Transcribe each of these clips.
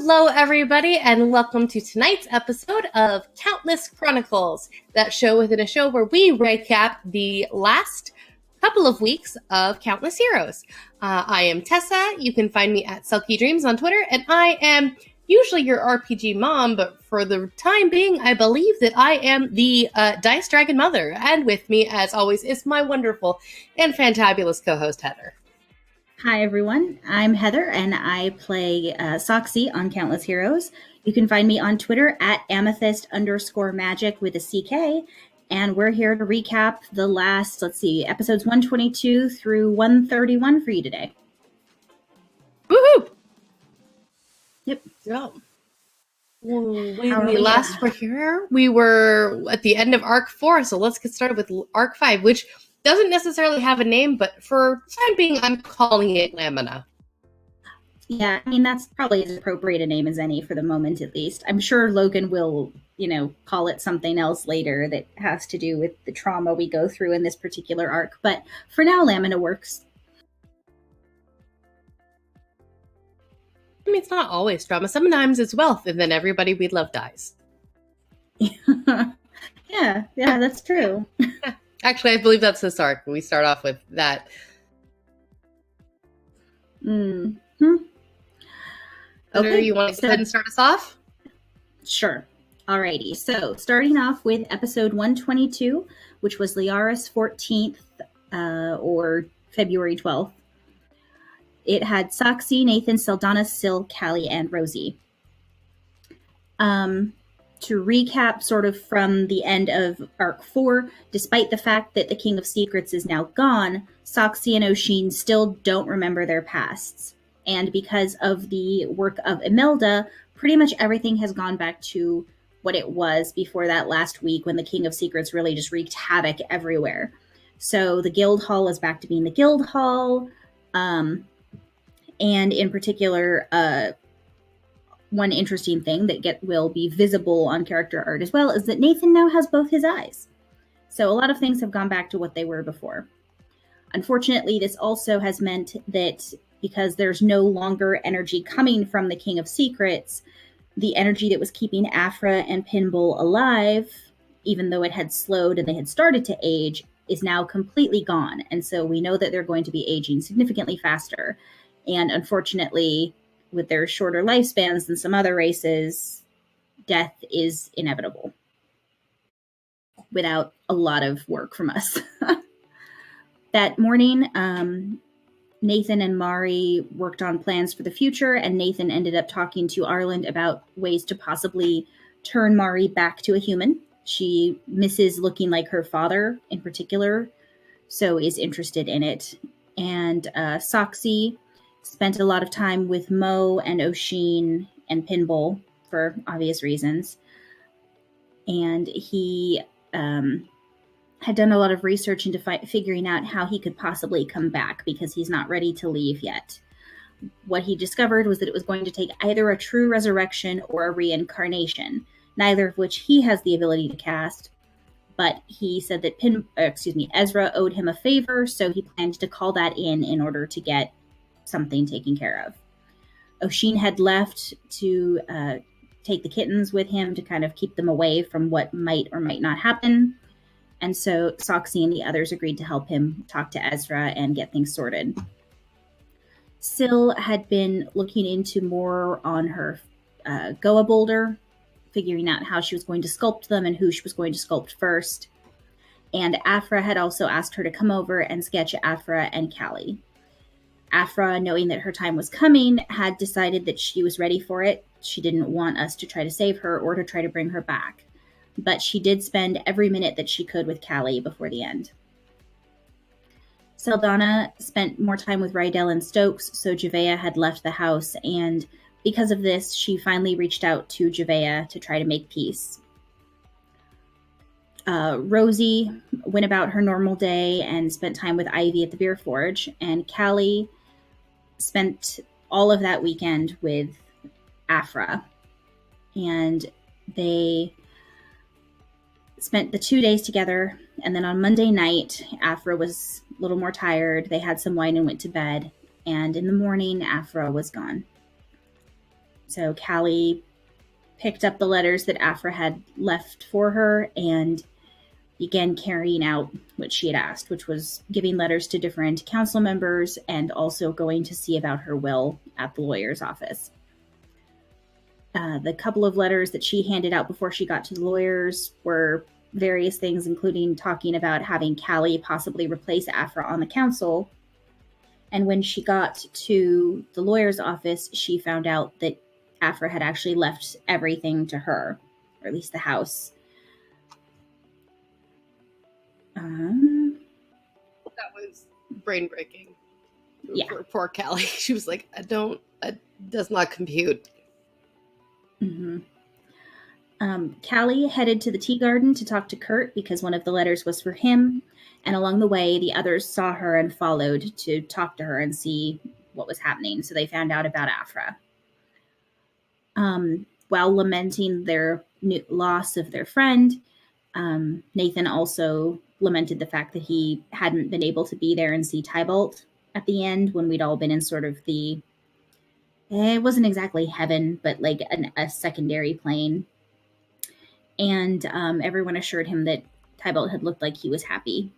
Hello, everybody, and welcome to tonight's episode of Countless Chronicles, that show within a show where we recap the last couple of weeks of Countless Heroes. I am Tessa. You can find me at Selkie Dreams on Twitter, and I am usually your RPG mom, but for the time being, I believe that I am the Dice Dragon Mother. And with me, as always, is my wonderful and fantabulous co-host, Heather. Hi, everyone. I'm Heather, and I play Soxy on Countless Heroes. You can find me on Twitter at amethyst_magic with a CK, and we're here to recap the last, episodes 122 through 131 for you today. Woohoo! Yep. Yeah. When we last were here, we were at the end of Arc 4, so let's get started with Arc 5, which doesn't necessarily have a name, but for the time being, I'm calling it Lamina. Yeah, I mean, that's probably as appropriate a name as any for the moment, at least. I'm sure Logan will, call it something else later that has to do with the trauma we go through in this particular arc. But for now, Lamina works. I mean, it's not always trauma. Sometimes it's wealth, and then everybody we love dies. Yeah, that's true. Actually, I believe that's this arc. We start off with that. Mm-hmm. Okay, you want to go ahead and start us off? Sure. Alrighty. So, starting off with episode 122, which was Liaris 14th, or February 12th. It had Soxy, Nathan, Saldana, Syl, Callie, and Rosie. To recap sort of from the end of Arc 4, despite the fact that the King of Secrets is now gone, Soxy and Oshin still don't remember their pasts. And because of the work of Imelda, pretty much everything has gone back to what it was before that last week when the King of Secrets really just wreaked havoc everywhere. So the Guild Hall is back to being the Guild Hall. And in particular, one interesting thing that will be visible on character art as well is that Nathan now has both his eyes. So a lot of things have gone back to what they were before. Unfortunately, this also has meant that because there's no longer energy coming from the King of Secrets, the energy that was keeping Afra and Pinball alive, even though it had slowed and they had started to age, is now completely gone. And so we know that they're going to be aging significantly faster. And unfortunately, with their shorter lifespans than some other races, death is inevitable without a lot of work from us. That morning, Nathan and Mari worked on plans for the future, and Nathan ended up talking to Arland about ways to possibly turn Mari back to a human. She misses looking like her father in particular, so is interested in it. And Soxy spent a lot of time with Mo and Oshin and Pinball for obvious reasons. And he had done a lot of research into figuring out how he could possibly come back because he's not ready to leave yet. What he discovered was that it was going to take either a true resurrection or a reincarnation, neither of which he has the ability to cast. But he said that Ezra owed him a favor, so he planned to call that in order to get something taken care of. Oshin had left to take the kittens with him to kind of keep them away from what might or might not happen. And so Soxy and the others agreed to help him talk to Ezra and get things sorted. Syl had been looking into more on her Goa boulder, figuring out how she was going to sculpt them and who she was going to sculpt first. And Afra had also asked her to come over and sketch Afra and Callie. Afra, knowing that her time was coming, had decided that she was ready for it. She didn't want us to try to save her or to try to bring her back. But she did spend every minute that she could with Callie before the end. Saldana spent more time with Rydell and Stokes, so Javea had left the house, and because of this, she finally reached out to Javea to try to make peace. Rosie went about her normal day and spent time with Ivy at the Beer Forge, and Callie spent all of that weekend with Afra. And they spent the 2 days together, and then on Monday night, Afra was a little more tired. They had some wine and went to bed, and in the morning, Afra was gone. So Callie picked up the letters that Afra had left for her and began carrying out what she had asked, which was giving letters to different council members and also going to see about her will at the lawyer's office. The couple of letters that she handed out before she got to the lawyers were various things, including talking about having Callie possibly replace Afra on the council. And when she got to the lawyer's office, she found out that Afra had actually left everything to her, or at least the house. That was brain breaking. Yeah. For poor Callie. She was like, it does not compute. Mm-hmm. Callie headed to the tea garden to talk to Kurt because one of the letters was for him. And along the way, the others saw her and followed to talk to her and see what was happening. So they found out about Afra. While lamenting their loss of their friend, Nathan also lamented the fact that he hadn't been able to be there and see Tybalt at the end when we'd all been in sort of the, it wasn't exactly heaven, but like a secondary plane. And everyone assured him that Tybalt had looked like he was happy.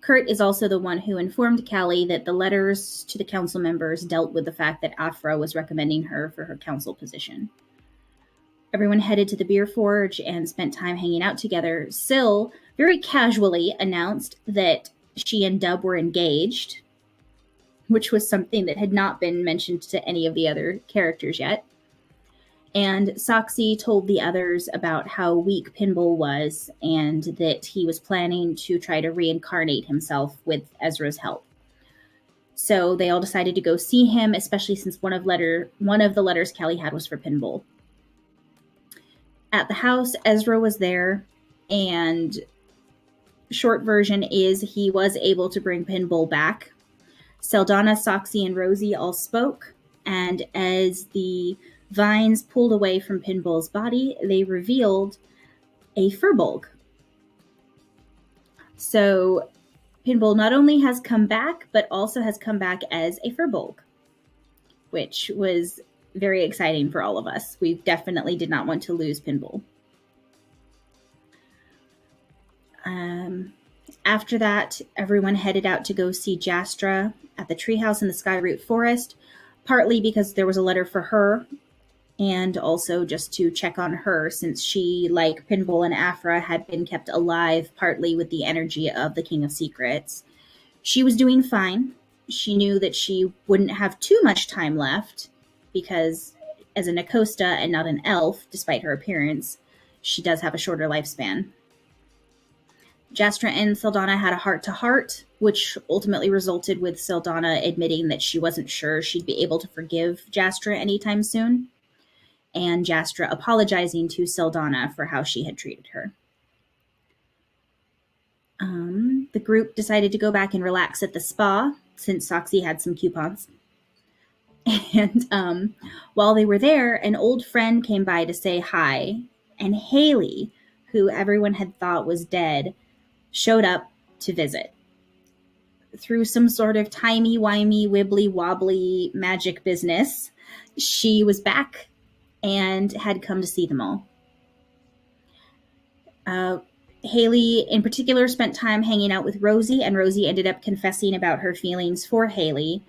Kurt is also the one who informed Callie that the letters to the council members dealt with the fact that Afra was recommending her for her council position. Everyone headed to the beer forge and spent time hanging out together. Syl very casually announced that she and Dub were engaged, which was something that had not been mentioned to any of the other characters yet. And Soxy told the others about how weak Pinball was and that he was planning to try to reincarnate himself with Ezra's help. So they all decided to go see him, especially since one of the letters Callie had was for Pinball. At the house, Ezra was there, and short version is he was able to bring Pinball back. Saldana, Soxy, and Rosie all spoke, and as the vines pulled away from Pinball's body, they revealed a Furbolg. So Pinball not only has come back, but also has come back as a Furbolg, which was very exciting for all of us. We definitely did not want to lose Pinball. After that, everyone headed out to go see Jastra at the treehouse in the Skyroot Forest, partly because there was a letter for her, and also just to check on her, since she, like Pinball and Afra, had been kept alive partly with the energy of the King of Secrets. She was doing fine. She knew that she wouldn't have too much time left, because as a Nakosta and not an elf, despite her appearance, she does have a shorter lifespan. Jastra and Saldana had a heart-to-heart, which ultimately resulted with Saldana admitting that she wasn't sure she'd be able to forgive Jastra anytime soon, and Jastra apologizing to Saldana for how she had treated her. The group decided to go back and relax at the spa, since Soxy had some coupons. And while they were there, an old friend came by to say hi, and Haley, who everyone had thought was dead, showed up to visit. Through some sort of timey-wimey, wibbly-wobbly magic business, she was back and had come to see them all. Haley, in particular, spent time hanging out with Rosie, and Rosie ended up confessing about her feelings for Haley,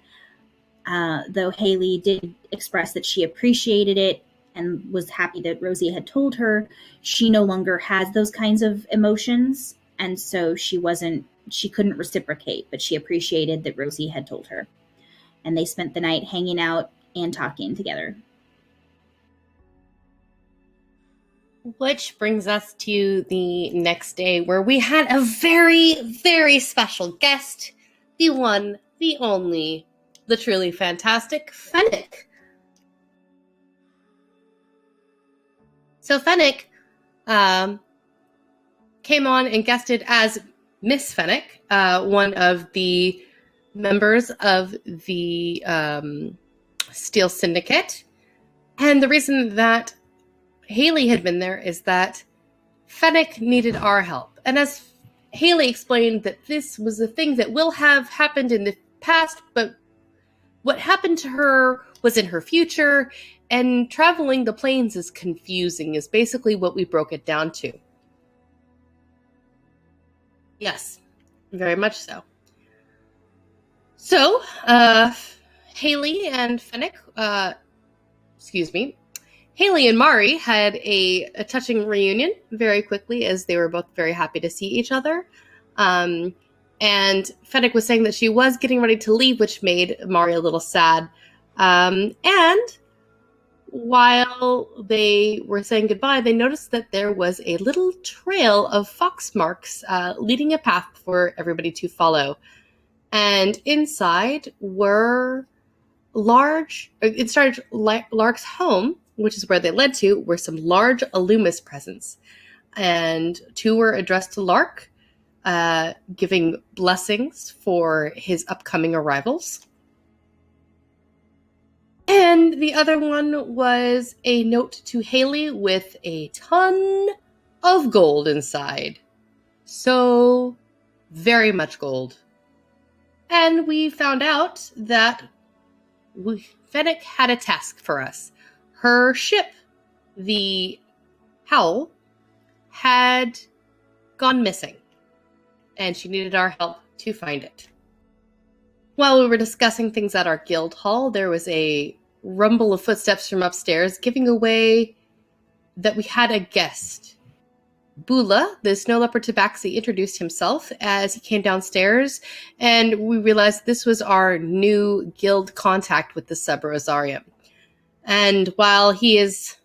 though Haley did express that she appreciated it and was happy that Rosie had told her. She no longer has those kinds of emotions, and so she couldn't reciprocate, but she appreciated that Rosie had told her. And they spent the night hanging out and talking together. Which brings us to the next day, where we had a very, very special guest. The one, the only, the truly fantastic Fennec. So Fennec came on and guested as Miss Fennec, one of the members of the Steel Syndicate. And the reason that Haley had been there is that Fennec needed our help. And as Haley explained, that this was a thing that will have happened in the past, but what happened to her was in her future, and traveling the plains is confusing, is basically what we broke it down to. Yes, very much so. So, Haley and Fennec, Haley and Mari had a touching reunion very quickly, as they were both very happy to see each other. And Fennec was saying that she was getting ready to leave, which made Mari a little sad. And while they were saying goodbye, they noticed that there was a little trail of fox marks leading a path for everybody to follow. And inside were Lark's home, which is where they led to, were some large Alumis presents. And 2 were addressed to Lark, giving blessings for his upcoming arrivals. And the other one was a note to Haley with a ton of gold inside. So, very much gold. And we found out that Fennec had a task for us. Her ship, the Howl, had gone missing, and she needed our help to find it. While we were discussing things at our guild hall, there was a rumble of footsteps from upstairs, giving away that we had a guest. Bula, the snow leopard tabaxi, introduced himself as he came downstairs, and we realized this was our new guild contact with the Sub-Rosarium. And while he is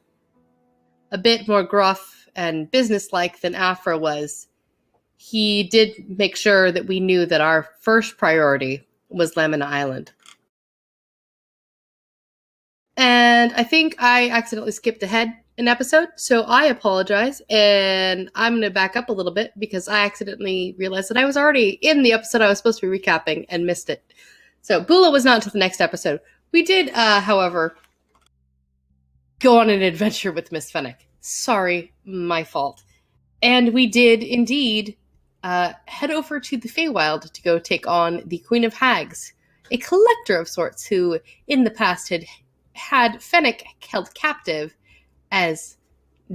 a bit more gruff and businesslike than Afra was, he did make sure that we knew that our first priority was Lamina Island. And I think I accidentally skipped ahead an episode, so I apologize, and I'm going to back up a little bit because I accidentally realized that I was already in the episode I was supposed to be recapping and missed it. So Bula was not until the next episode. We did, however, go on an adventure with Miss Fennec. Sorry, my fault. And we did indeed head over to the Feywild to go take on the Queen of Hags, a collector of sorts who in the past had Fennec held captive as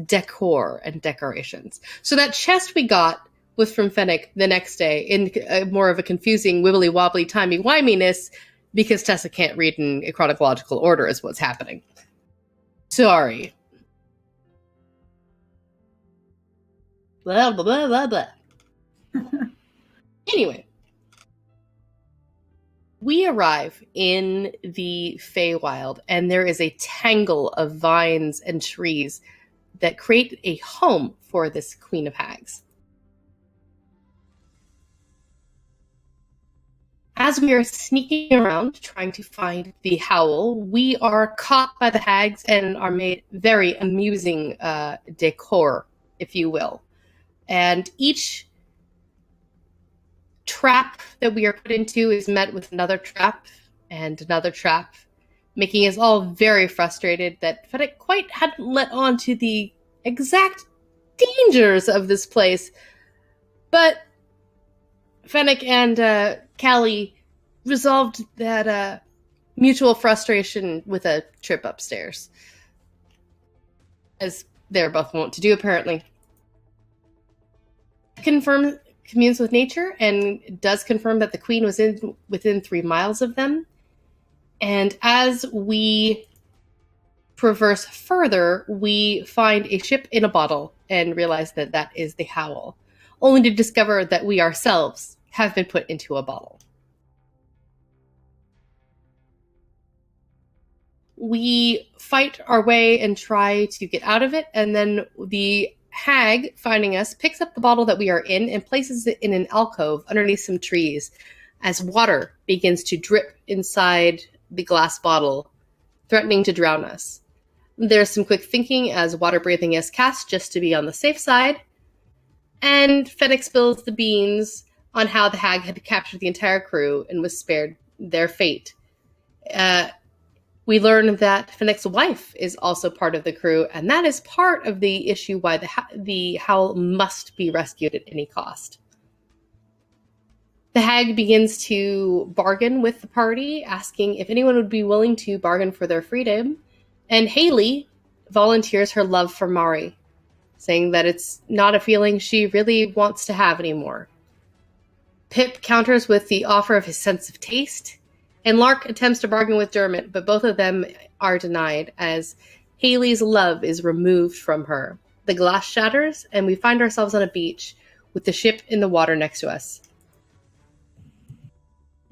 decor and decorations. So that chest we got was from Fennec the next day in more of a confusing wibbly-wobbly timey-wiminess because Tessa can't read in a chronological order is what's happening. Sorry. Blah, blah, blah, blah, blah. Anyway. We arrive in the Feywild, and there is a tangle of vines and trees that create a home for this Queen of Hags. As we are sneaking around trying to find the Howl, we are caught by the hags and are made very amusing decor, if you will. And each trap that we are put into is met with another trap and another trap, making us all very frustrated that Fennec quite hadn't let on to the exact dangers of this place. But Fennec and Callie resolved that mutual frustration with a trip upstairs, as they're both wont to do, apparently. Communes with nature and does confirm that the queen was within 3 miles of them. And as we traverse further, we find a ship in a bottle and realize that that is the Howl, only to discover that we ourselves have been put into a bottle. We fight our way and try to get out of it, and then the hag, finding us, picks up the bottle that we are in and places it in an alcove underneath some trees as water begins to drip inside the glass bottle, threatening to drown us. There's some quick thinking as water breathing is cast just to be on the safe side, and Fennec spills the beans on how the hag had captured the entire crew and was spared their fate. We learn that Fennec's wife is also part of the crew, and that is part of the issue why the Howl must be rescued at any cost. The hag begins to bargain with the party, asking if anyone would be willing to bargain for their freedom, And Haley volunteers her love for Mari, saying that it's not a feeling she really wants to have anymore. Pip counters with the offer of his sense of taste, and Lark attempts to bargain with Dermot, but both of them are denied as Haley's love is removed from her. The glass shatters, and we find ourselves on a beach with the ship in the water next to us.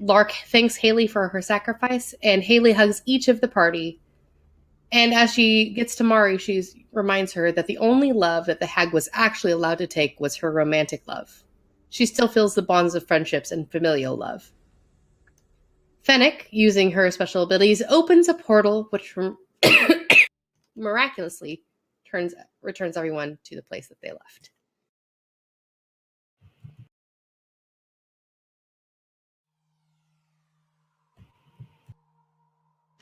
Lark thanks Haley for her sacrifice, and Haley hugs each of the party. And as she gets to Mari, she reminds her that the only love that the hag was actually allowed to take was her romantic love. She still feels the bonds of friendships and familial love. Fennec, using her special abilities, opens a portal which miraculously returns everyone to the place that they left.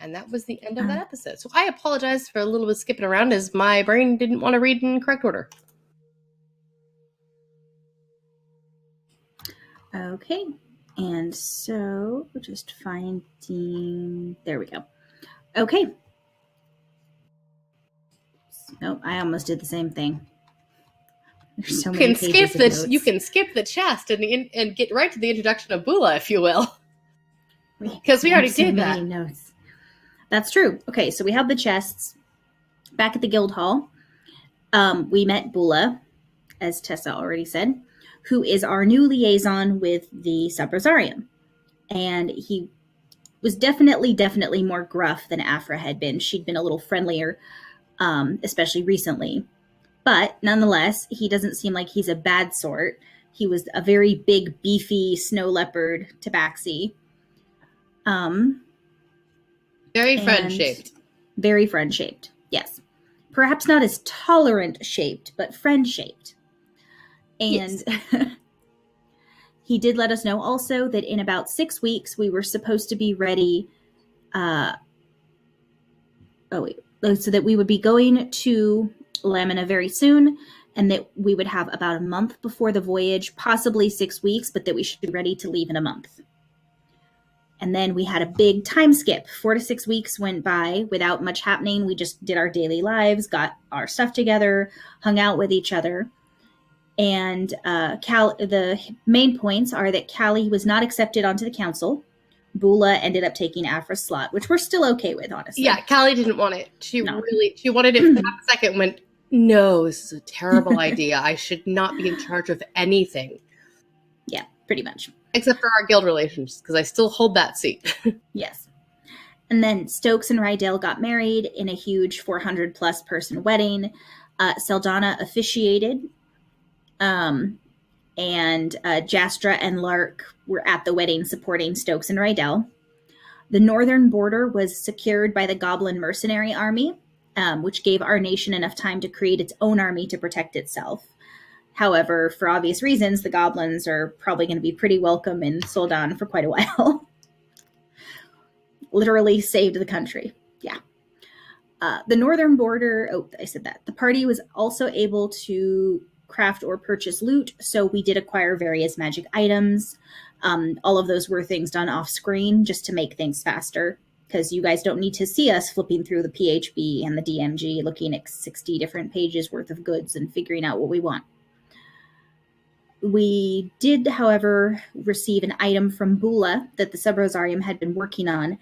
And that was the end of that episode. So I apologize for a little bit skipping around as my brain didn't want to read in correct order. Okay. And so just finding, there we go. Okay. Nope, I almost did the same thing. There's so many pages of notes. You can skip the chest and get right to the introduction of Bula, if you will. Because we already did that. Notes. That's true. Okay, so we have the chests. Back at the guild hall, we met Bula, as Tessa already said, who is our new liaison with the Sub-Rosarium. And he was definitely more gruff than Afra had been. She'd been a little friendlier, especially recently. But nonetheless, he doesn't seem like he's a bad sort. He was a very big, beefy snow leopard tabaxi. Very friend-shaped. Very friend-shaped, yes. Perhaps not as tolerant-shaped, but friend-shaped. And yes. He did let us know also that in about 6 weeks, we were supposed to be ready. So that we would be going to Lamina very soon, and that we would have about a month before the voyage, possibly 6 weeks, but that we should be ready to leave in a month. And then we had a big time skip. 4 to 6 weeks went by without much happening. We just did our daily lives, got our stuff together, hung out with each other. And the main points are that Callie was not accepted onto the council. Bula ended up taking Afra's slot, which we're still okay with, honestly. Yeah, Callie didn't want it. She wanted it for that second, went, no, this is a terrible idea. I should not be in charge of anything. Yeah, pretty much. Except for our guild relations, because I still hold that seat. Yes. And then Stokes and Rydell got married in a huge 400-plus person wedding. Saldana officiated. And Jastra and Lark were at the wedding supporting Stokes and Rydell. The northern border was secured by the Goblin Mercenary Army, which gave our nation enough time to create its own army to protect itself. However, for obvious reasons, the goblins are probably going to be pretty welcome in Soldan for quite a while. Literally saved the country. Yeah. The northern border, I said that. The party was also able to craft or purchase loot, so we did acquire various magic items. All of those were things done off screen just to make things faster, because you guys don't need to see us flipping through the PHB and the DMG, looking at 60 different pages worth of goods and figuring out what we want. We did, however, receive an item from Bula that the Sub-Rosarium had been working on.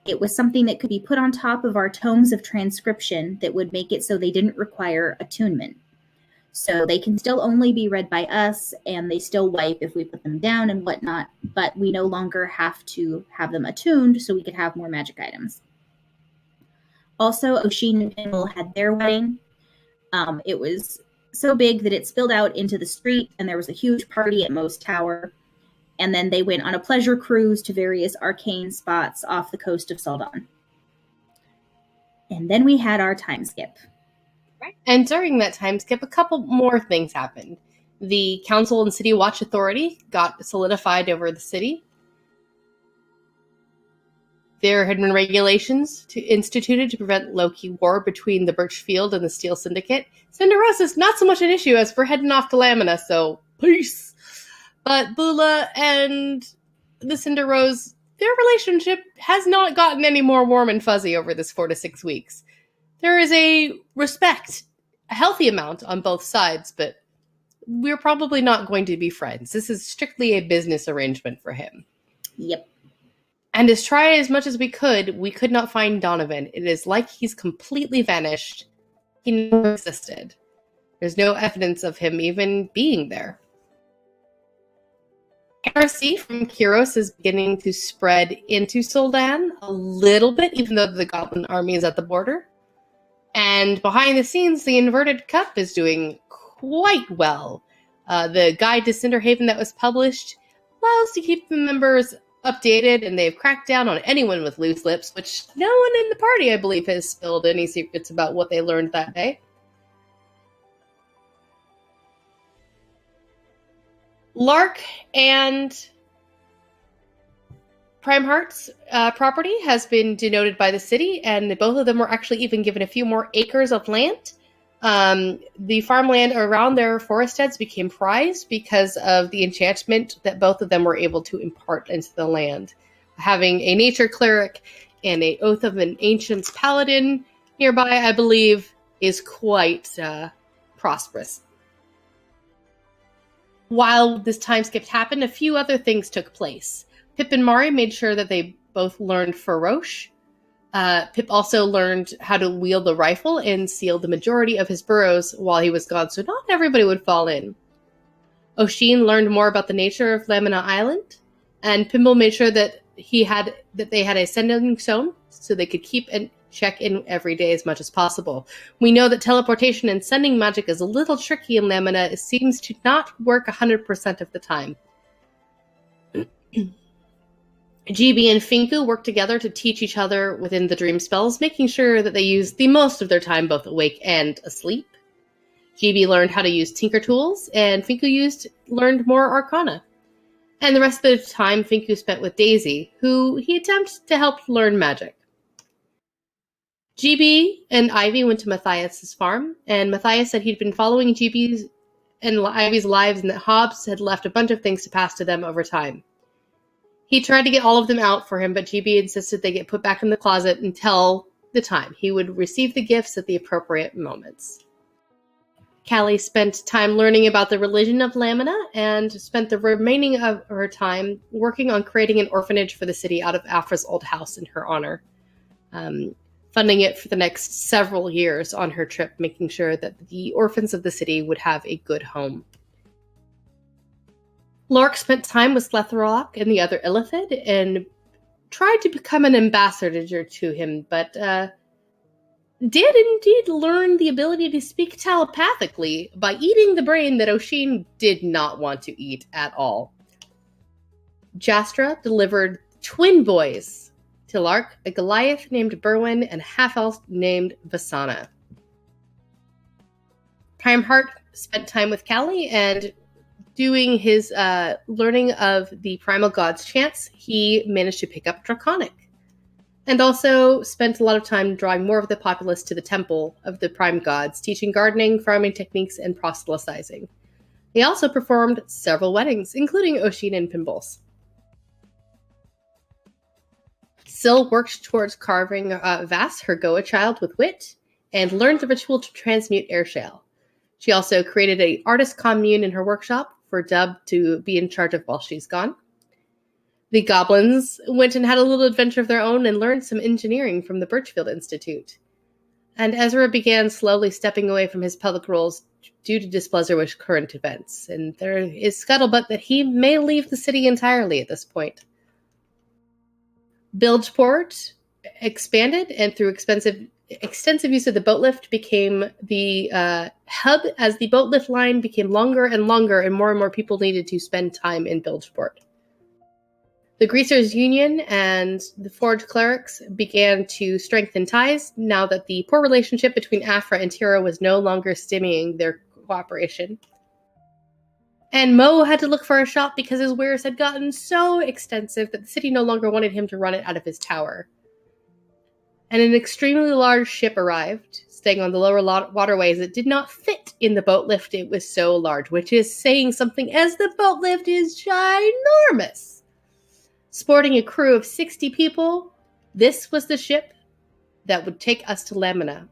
It was something that could be put on top of our tomes of transcription that would make it so they didn't require attunement. So they can still only be read by us, and they still wipe if we put them down and whatnot, but we no longer have to have them attuned so we could have more magic items. Also, Oshin and Pinwell had their wedding. It was so big that it spilled out into the street, and there was a huge party at Moe's Tower. And then they went on a pleasure cruise to various arcane spots off the coast of Soldan. And then we had our time skip. Right. And during that time skip, a couple more things happened. The Council and City Watch Authority got solidified over the city. There had been regulations instituted to prevent low-key war between the Birchfield and the Steel Syndicate. Cinderosa's not so much an issue as we're heading off to Lamina, so peace. But Bula and the Cinder Rose, their relationship has not gotten any more warm and fuzzy over this 4 to 6 weeks. there is a respect, a healthy amount on both sides, but we're probably not going to be friends. This is strictly a business arrangement for him. Yep. And as try as much as we could not find Donovan. It is like he's completely vanished. He never existed. There's no evidence of him even being there. Heresy from Kyros is beginning to spread into Soldan a little bit, even though the Goblin army is at the border. And behind the scenes, the Inverted Cup is doing quite well. The guide to Cinderhaven that was published allows to keep the members updated, and they've cracked down on anyone with loose lips, which no one in the party, I believe, has spilled any secrets about what they learned that day. Lark and Prime Heart's property has been denoted by the city, and both of them were actually even given a few more acres of land. The farmland around their forest heads became prized because of the enchantment that both of them were able to impart into the land. Having a nature cleric and a Oath of an Ancient's paladin nearby, I believe, is quite prosperous. While this time skip happened, a few other things took place. Pip and Mari made sure that they both learned Feroche. Pip also learned how to wield the rifle and sealed the majority of his burrows while he was gone, so not everybody would fall in. Oshin learned more about the nature of Lamina Island, and Pimble made sure that they had a sending stone so they could keep and check in every day as much as possible. We know that teleportation and sending magic is a little tricky in Lamina. It seems to not work 100% of the time. GB and Finku work together to teach each other within the dream spells, making sure that they use the most of their time both awake and asleep. GB learned how to use Tinker Tools, and Finku learned more Arcana. And the rest of the time Finku spent with Daisy, who he attempted to help learn magic. GB and Ivy went to Matthias's farm, and Matthias said he'd been following GB's and Ivy's lives and that Hobbs had left a bunch of things to pass to them over time. He tried to get all of them out for him, but GB insisted they get put back in the closet until the time. He would receive the gifts at the appropriate moments. Callie spent time learning about the religion of Lamina and spent the remaining of her time working on creating an orphanage for the city out of Afra's old house in her honor. Funding it for the next several years on her trip, making sure that the orphans of the city would have a good home. Lark spent time with Sletherlock and the other Illithid and tried to become an ambassador to him, but did indeed learn the ability to speak telepathically by eating the brain that Oshin did not want to eat at all. Jastra delivered twin boys to Lark, a Goliath named Berwyn and a half-elf named Vasana. Prime Heart spent time with Callie, and doing his learning of the Primal God's chants, he managed to pick up Draconic. And also spent a lot of time drawing more of the populace to the temple of the Prime Gods, teaching gardening, farming techniques, and proselytizing. He also performed several weddings, including Oshin and Pimble's. Syl worked towards carving Vass, her Goa child, with wit, and learned the ritual to transmute airshale. She also created an artist commune in her workshop for Dub to be in charge of while she's gone. The goblins went and had a little adventure of their own and learned some engineering from the Birchfield Institute. And Ezra began slowly stepping away from his public roles due to displeasure with current events, and there is scuttlebutt that he may leave the city entirely at this point. Bilgeport expanded, and through extensive use of the boat lift became the hub as the boat lift line became longer and longer and more people needed to spend time in Bilgeport. The Greasers Union and the Forge Clerics began to strengthen ties now that the poor relationship between Afra and Tira was no longer stymieing their cooperation. And Mo had to look for a shop because his wares had gotten so extensive that the city no longer wanted him to run it out of his tower. And an extremely large ship arrived, staying on the lower waterways. It did not fit in the boat lift. It was so large, which is saying something, as the boat lift is ginormous. Sporting a crew of 60 people, this was the ship that would take us to Lamina.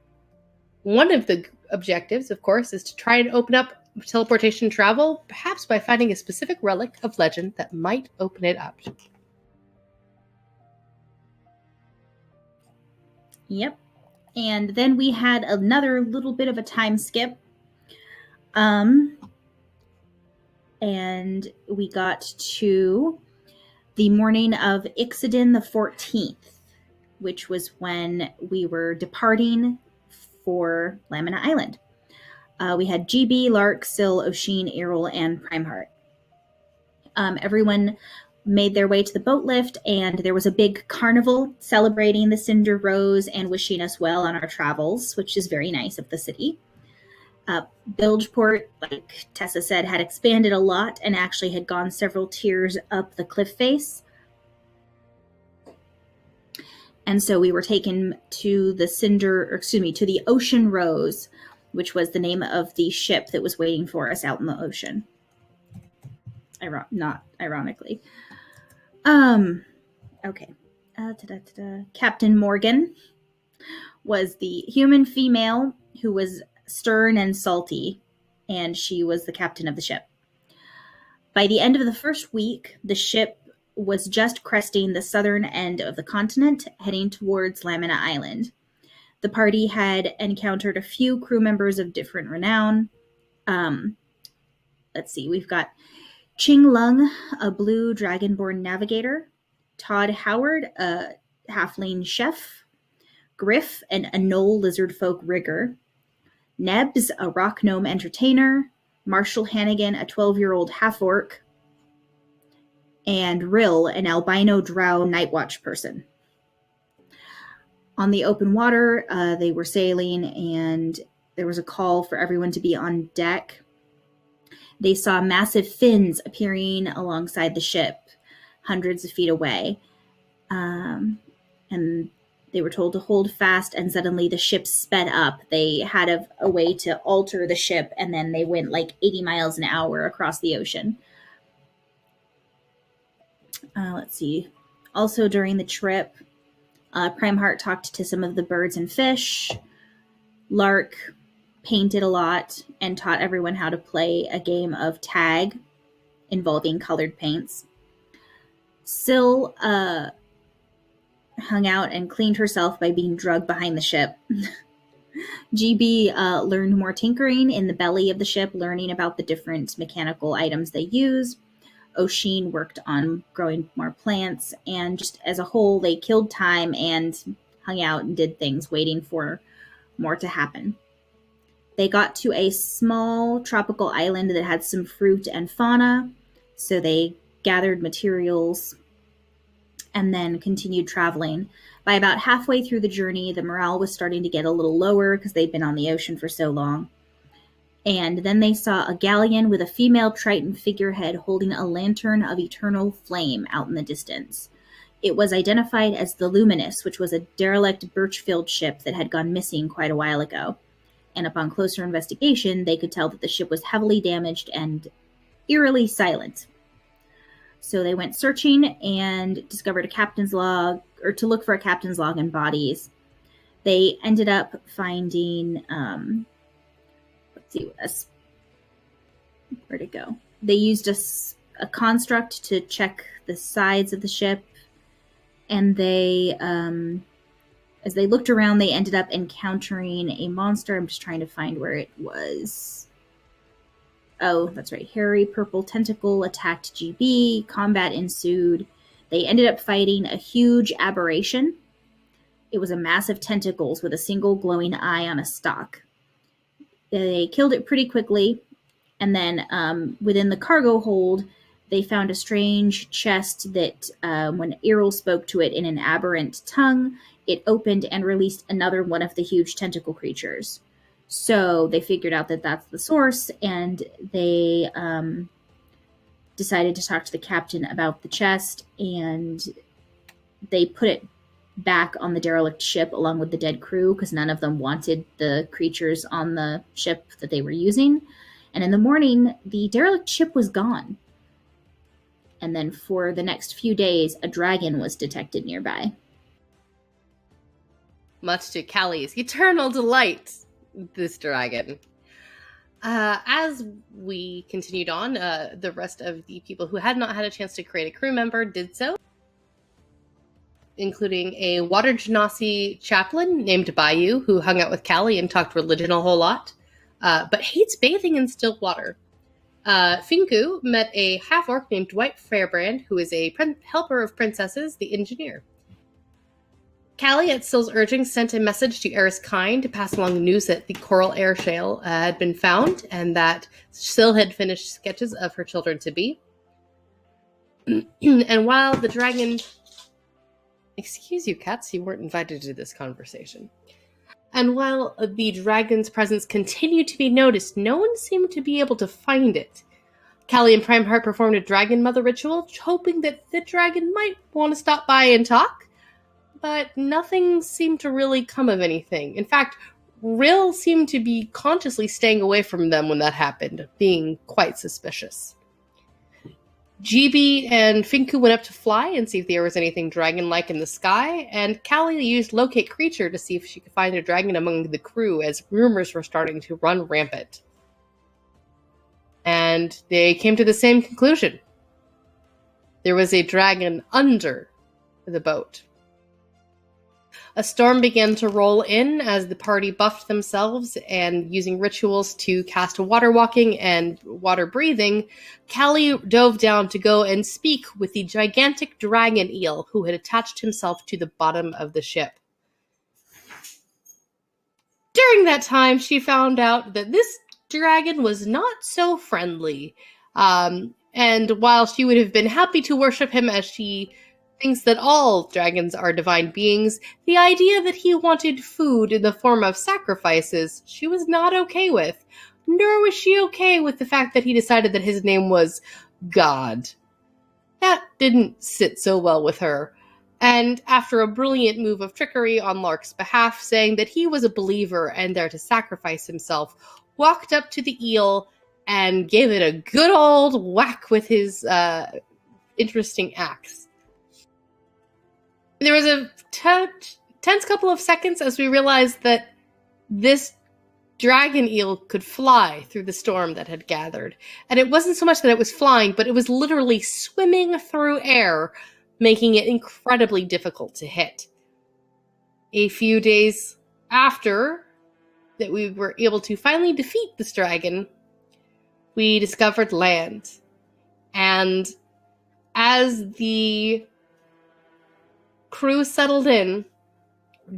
One of the objectives, of course, is to try and open up teleportation travel, perhaps by finding a specific relic of legend that might open it up. Yep. And then we had another little bit of a time skip. And we got to the morning of Ixoden the 14th, which was when we were departing for Lamina Island. We had GB, Lark, Syl, O'Sheen, Errol, and Primeheart. Everyone made their way to the boat lift, and there was a big carnival celebrating the Cinder Rose and wishing us well on our travels, which is very nice of the city. Bilgeport, like Tessa said, had expanded a lot and actually had gone several tiers up the cliff face. And so we were taken to to the Ocean Rose, which was the name of the ship that was waiting for us out in the ocean. Not ironically. Okay. Captain Morgan was the human female who was stern and salty, and she was the captain of the ship. By the end of the first week, the ship was just cresting the southern end of the continent, heading towards Lamina Island. The party had encountered a few crew members of different renown. Let's see, we've got Ching Lung, a blue dragonborn navigator, Todd Howard, a halfling chef, Griff, an Anole lizardfolk rigger, Nebs, a rock gnome entertainer, Marshall Hannigan, a 12-year-old half-orc, and Rill, an albino drow nightwatch person. On the open water, they were sailing, and there was a call for everyone to be on deck. They saw massive fins appearing alongside the ship, hundreds of feet away. And they were told to hold fast, and suddenly the ship sped up. They had a way to alter the ship, and then they went like 80 miles an hour across the ocean. Let's see. Also during the trip, Primeheart talked to some of the birds and fish. Lark painted a lot and taught everyone how to play a game of tag involving colored paints. Syl hung out and cleaned herself by being drugged behind the ship. GB learned more tinkering in the belly of the ship, learning about the different mechanical items they use. O'Sheen worked on growing more plants, and just as a whole, they killed time and hung out and did things, waiting for more to happen. They got to a small tropical island that had some fruit and fauna, so they gathered materials and then continued traveling. By about halfway through the journey, the morale was starting to get a little lower because they'd been on the ocean for so long. And then they saw a galleon with a female Triton figurehead holding a lantern of eternal flame out in the distance. It was identified as the Luminous, which was a derelict Birchfield ship that had gone missing quite a while ago. And upon closer investigation, they could tell that the ship was heavily damaged and eerily silent. So they went searching and discovered a captain's log, or to look for a captain's log and bodies. They ended up finding, where'd it go? They used a construct to check the sides of the ship, and they, as they looked around, they ended up encountering a monster. I'm just trying to find where it was. Oh, that's right. Hairy purple tentacle attacked GB. Combat ensued. They ended up fighting a huge aberration. It was a massive tentacles with a single glowing eye on a stalk. They killed it pretty quickly, and then within the cargo hold, they found a strange chest that, when Errol spoke to it in an aberrant tongue, it opened and released another one of the huge tentacle creatures. So they figured out that that's the source, and they decided to talk to the captain about the chest, and they put it back on the derelict ship along with the dead crew because none of them wanted the creatures on the ship that they were using. And in the morning, the derelict ship was gone. And then for the next few days, a dragon was detected nearby. Much to Callie's eternal delight. this dragon. As we continued on, the rest of the people who had not had a chance to create a crew member did so, including a water genasi chaplain named Bayou, who hung out with Callie and talked religion a whole lot, but hates bathing in still water. Finku met a half-orc named Dwight Fairbrand, who is a helper of princesses, the engineer. Callie, at Sill's urging, sent a message to Eris Kine to pass along the news that the coral air shale had been found and that Sill had finished sketches of her children-to-be. And while the dragon... Excuse you, cats, you weren't invited to this conversation. And while the dragon's presence continued to be noticed, no one seemed to be able to find it. Callie and Primeheart performed a dragon mother ritual, hoping that the dragon might want to stop by and talk, but nothing seemed to really come of anything. In fact, Rill seemed to be consciously staying away from them when that happened, being quite suspicious. GB and Finku went up to fly and see if there was anything dragon-like in the sky, and Callie used Locate Creature to see if she could find a dragon among the crew, as rumors were starting to run rampant. And they came to the same conclusion. There was a dragon under the boat. A storm began to roll in as the party buffed themselves, and using rituals to cast water walking and water breathing, Callie dove down to go and speak with the gigantic dragon eel who had attached himself to the bottom of the ship. During that time, she found out that this dragon was not so friendly, and while she would have been happy to worship him as she thinks that all dragons are divine beings, the idea that he wanted food in the form of sacrifices she was not okay with, nor was she okay with the fact that he decided that his name was God. That didn't sit so well with her, and after a brilliant move of trickery on Lark's behalf, saying that he was a believer and there to sacrifice himself, walked up to the eel and gave it a good old whack with his interesting axe. There was a tense couple of seconds as we realized that this dragon eel could fly through the storm that had gathered. And it wasn't so much that it was flying, but it was literally swimming through air, making it incredibly difficult to hit. A few days after that we were able to finally defeat this dragon, we discovered land. And as the crew settled in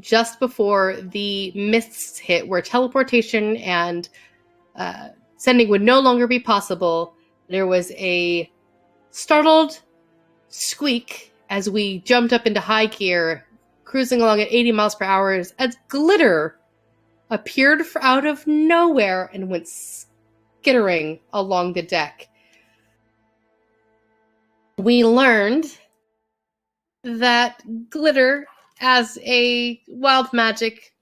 just before the mists hit, where teleportation and sending would no longer be possible, there was a startled squeak as we jumped up into high gear, cruising along at 80 miles per hour, as Glitter appeared out of nowhere and went skittering along the deck. We learned that Glitter, as a wild magic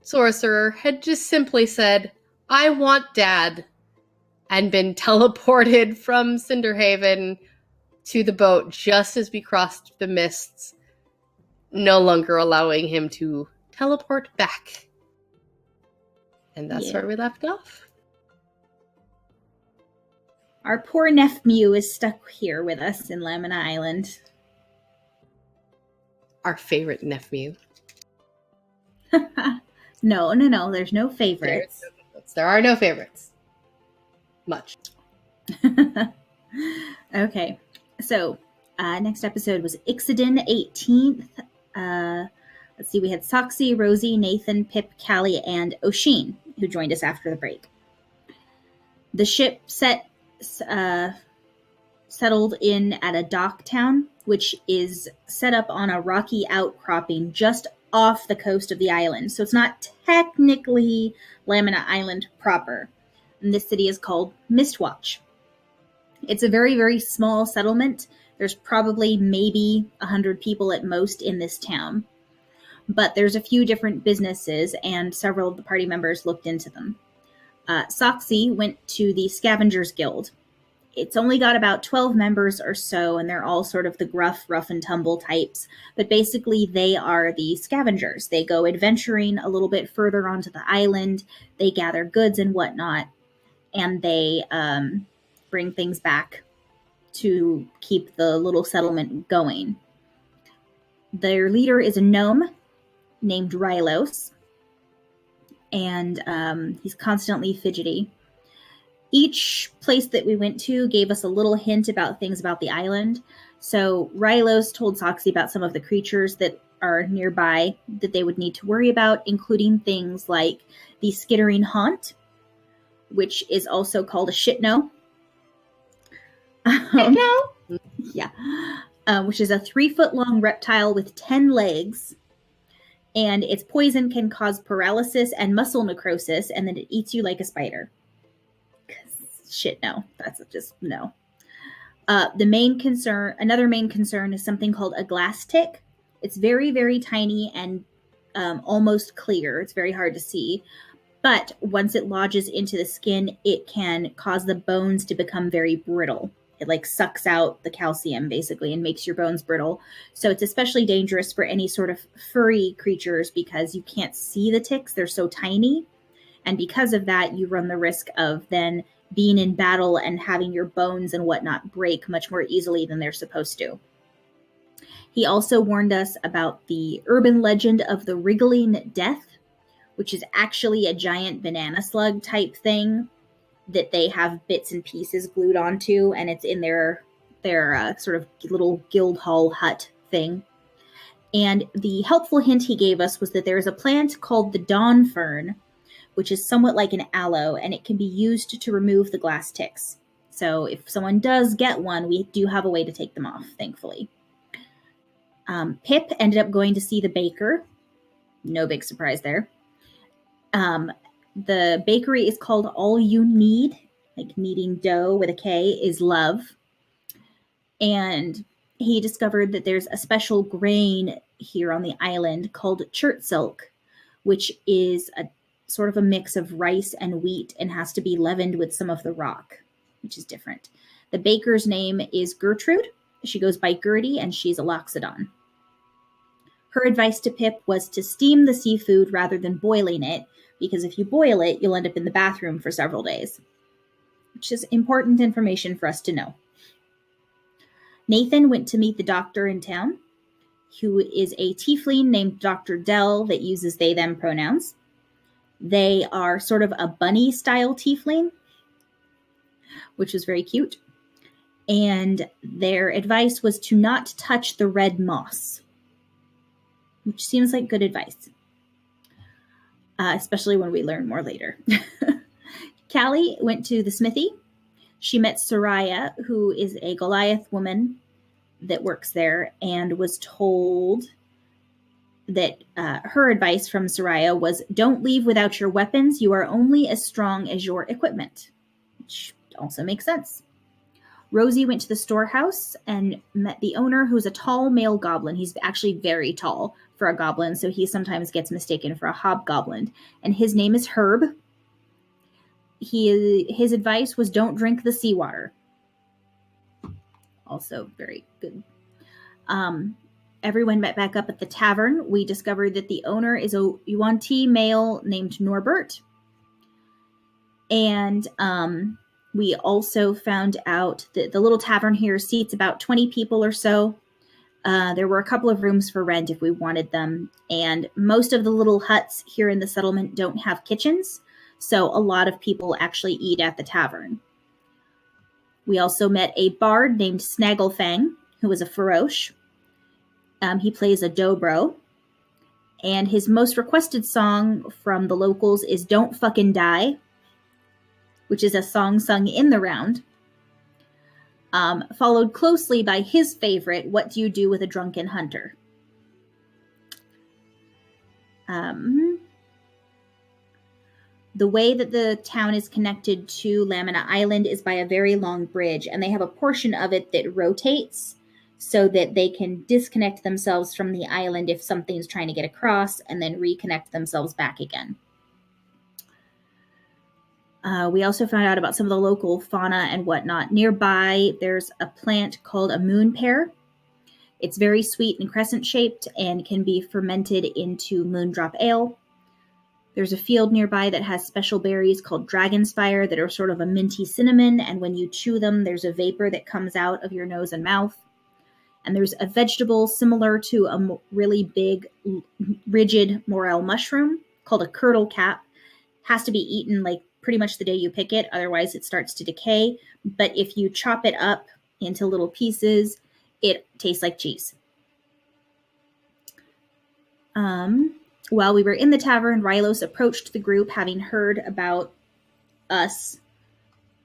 sorcerer, had just simply said, "I want Dad," and been teleported from Cinderhaven to the boat just as we crossed the mists, no longer allowing him to teleport back. And that's where we left off. Our poor nephew is stuck here with us in Lamina Island. Our favorite nephew. No, there's no favorites. There are no favorites. Much. Okay, so next episode was Ixaden 18th. Let's see, we had Soxy, Rosie, Nathan, Pip, Callie, and Oshin, who joined us after the break. The ship settled in at a dock town, which is set up on a rocky outcropping just off the coast of the island. So it's not technically Lamina Island proper. And this city is called Mistwatch. It's a very, very small settlement. There's probably maybe 100 people at most in this town. But there's a few different businesses, and several of the party members looked into them. Soxy went to the Scavengers Guild It's only got about 12 members or so, and they're all sort of the gruff, rough and tumble types. But basically, they are the scavengers. They go adventuring a little bit further onto the island. They gather goods and whatnot, and they bring things back to keep the little settlement going. Their leader is a gnome named Rylos, and he's constantly fidgety. Each place that we went to gave us a little hint about things about the island. So Rylos told Soxy about some of the creatures that are nearby that they would need to worry about, including things like the skittering haunt, which is also called a shitno. Yeah. Which is a 3-foot-long reptile with 10 legs. And its poison can cause paralysis and muscle necrosis, and then it eats you like a spider. Shit, no. That's just no. Another main concern is something called a glass tick. It's very, very tiny and almost clear. It's very hard to see. But once it lodges into the skin, it can cause the bones to become very brittle. It like sucks out the calcium basically and makes your bones brittle. So it's especially dangerous for any sort of furry creatures because you can't see the ticks. They're so tiny. And because of that, you run the risk of then being in battle and having your bones and whatnot break much more easily than they're supposed to. He also warned us about the urban legend of the wriggling death, which is actually a giant banana slug type thing that they have bits and pieces glued onto, and it's in their sort of little guild hall hut thing. And the helpful hint he gave us was that there is a plant called the dawn fern, which is somewhat like an aloe, and it can be used to remove the glass ticks. So if someone does get one, we do have a way to take them off, thankfully. Pip ended up going to see the baker. No big surprise there. The bakery is called All You Need, like kneading dough with a K is love. And he discovered that there's a special grain here on the island called chert silk, which is a sort of a mix of rice and wheat and has to be leavened with some of the rock, which is different. The baker's name is Gertrude. She goes by Gertie, and she's a Loxodon. Her advice to Pip was to steam the seafood rather than boiling it, because if you boil it, you'll end up in the bathroom for several days, which is important information for us to know. Nathan went to meet the doctor in town, who is a tiefling named Dr. Dell that uses they, them pronouns. They are sort of a bunny-style tiefling, which was very cute. And their advice was to not touch the red moss, which seems like good advice. Especially when we learn more later. Callie went to the smithy. She met Soraya, who is a Goliath woman that works there, and was told that her advice from Soraya was, don't leave without your weapons. You are only as strong as your equipment, which also makes sense. Rosie went to the storehouse and met the owner, who's a tall male goblin. He's actually very tall for a goblin, so he sometimes gets mistaken for a hobgoblin. And his name is Herb. His advice was don't drink the seawater. Also very good. Everyone met back up at the tavern. We discovered that the owner is a Yuan-Ti male named Norbert. And we also found out that the little tavern here seats about 20 people or so. There were a couple of rooms for rent if we wanted them. And most of the little huts here in the settlement don't have kitchens. So a lot of people actually eat at the tavern. We also met a bard named Snagglefang, who is a Faroche. He plays a dobro. And his most requested song from the locals is Don't Fucking Die, which is a song sung in the round. Followed closely by his favorite, What Do You Do with a Drunken Hunter? The way that the town is connected to Lamina Island is by a very long bridge, and they have a portion of it that rotates so that they can disconnect themselves from the island if something's trying to get across, and then reconnect themselves back again. We also found out about some of the local fauna and whatnot. Nearby, there's a plant called a moon pear. It's very sweet and crescent-shaped and can be fermented into moondrop ale. There's a field nearby that has special berries called dragon's fire that are sort of a minty cinnamon, and when you chew them, there's a vapor that comes out of your nose and mouth. And there's a vegetable similar to a really big, rigid morel mushroom called a curdle cap. Has to be eaten like pretty much the day you pick it, otherwise it starts to decay. But if you chop it up into little pieces, it tastes like cheese. While we were in the tavern, Rylos approached the group, having heard about us.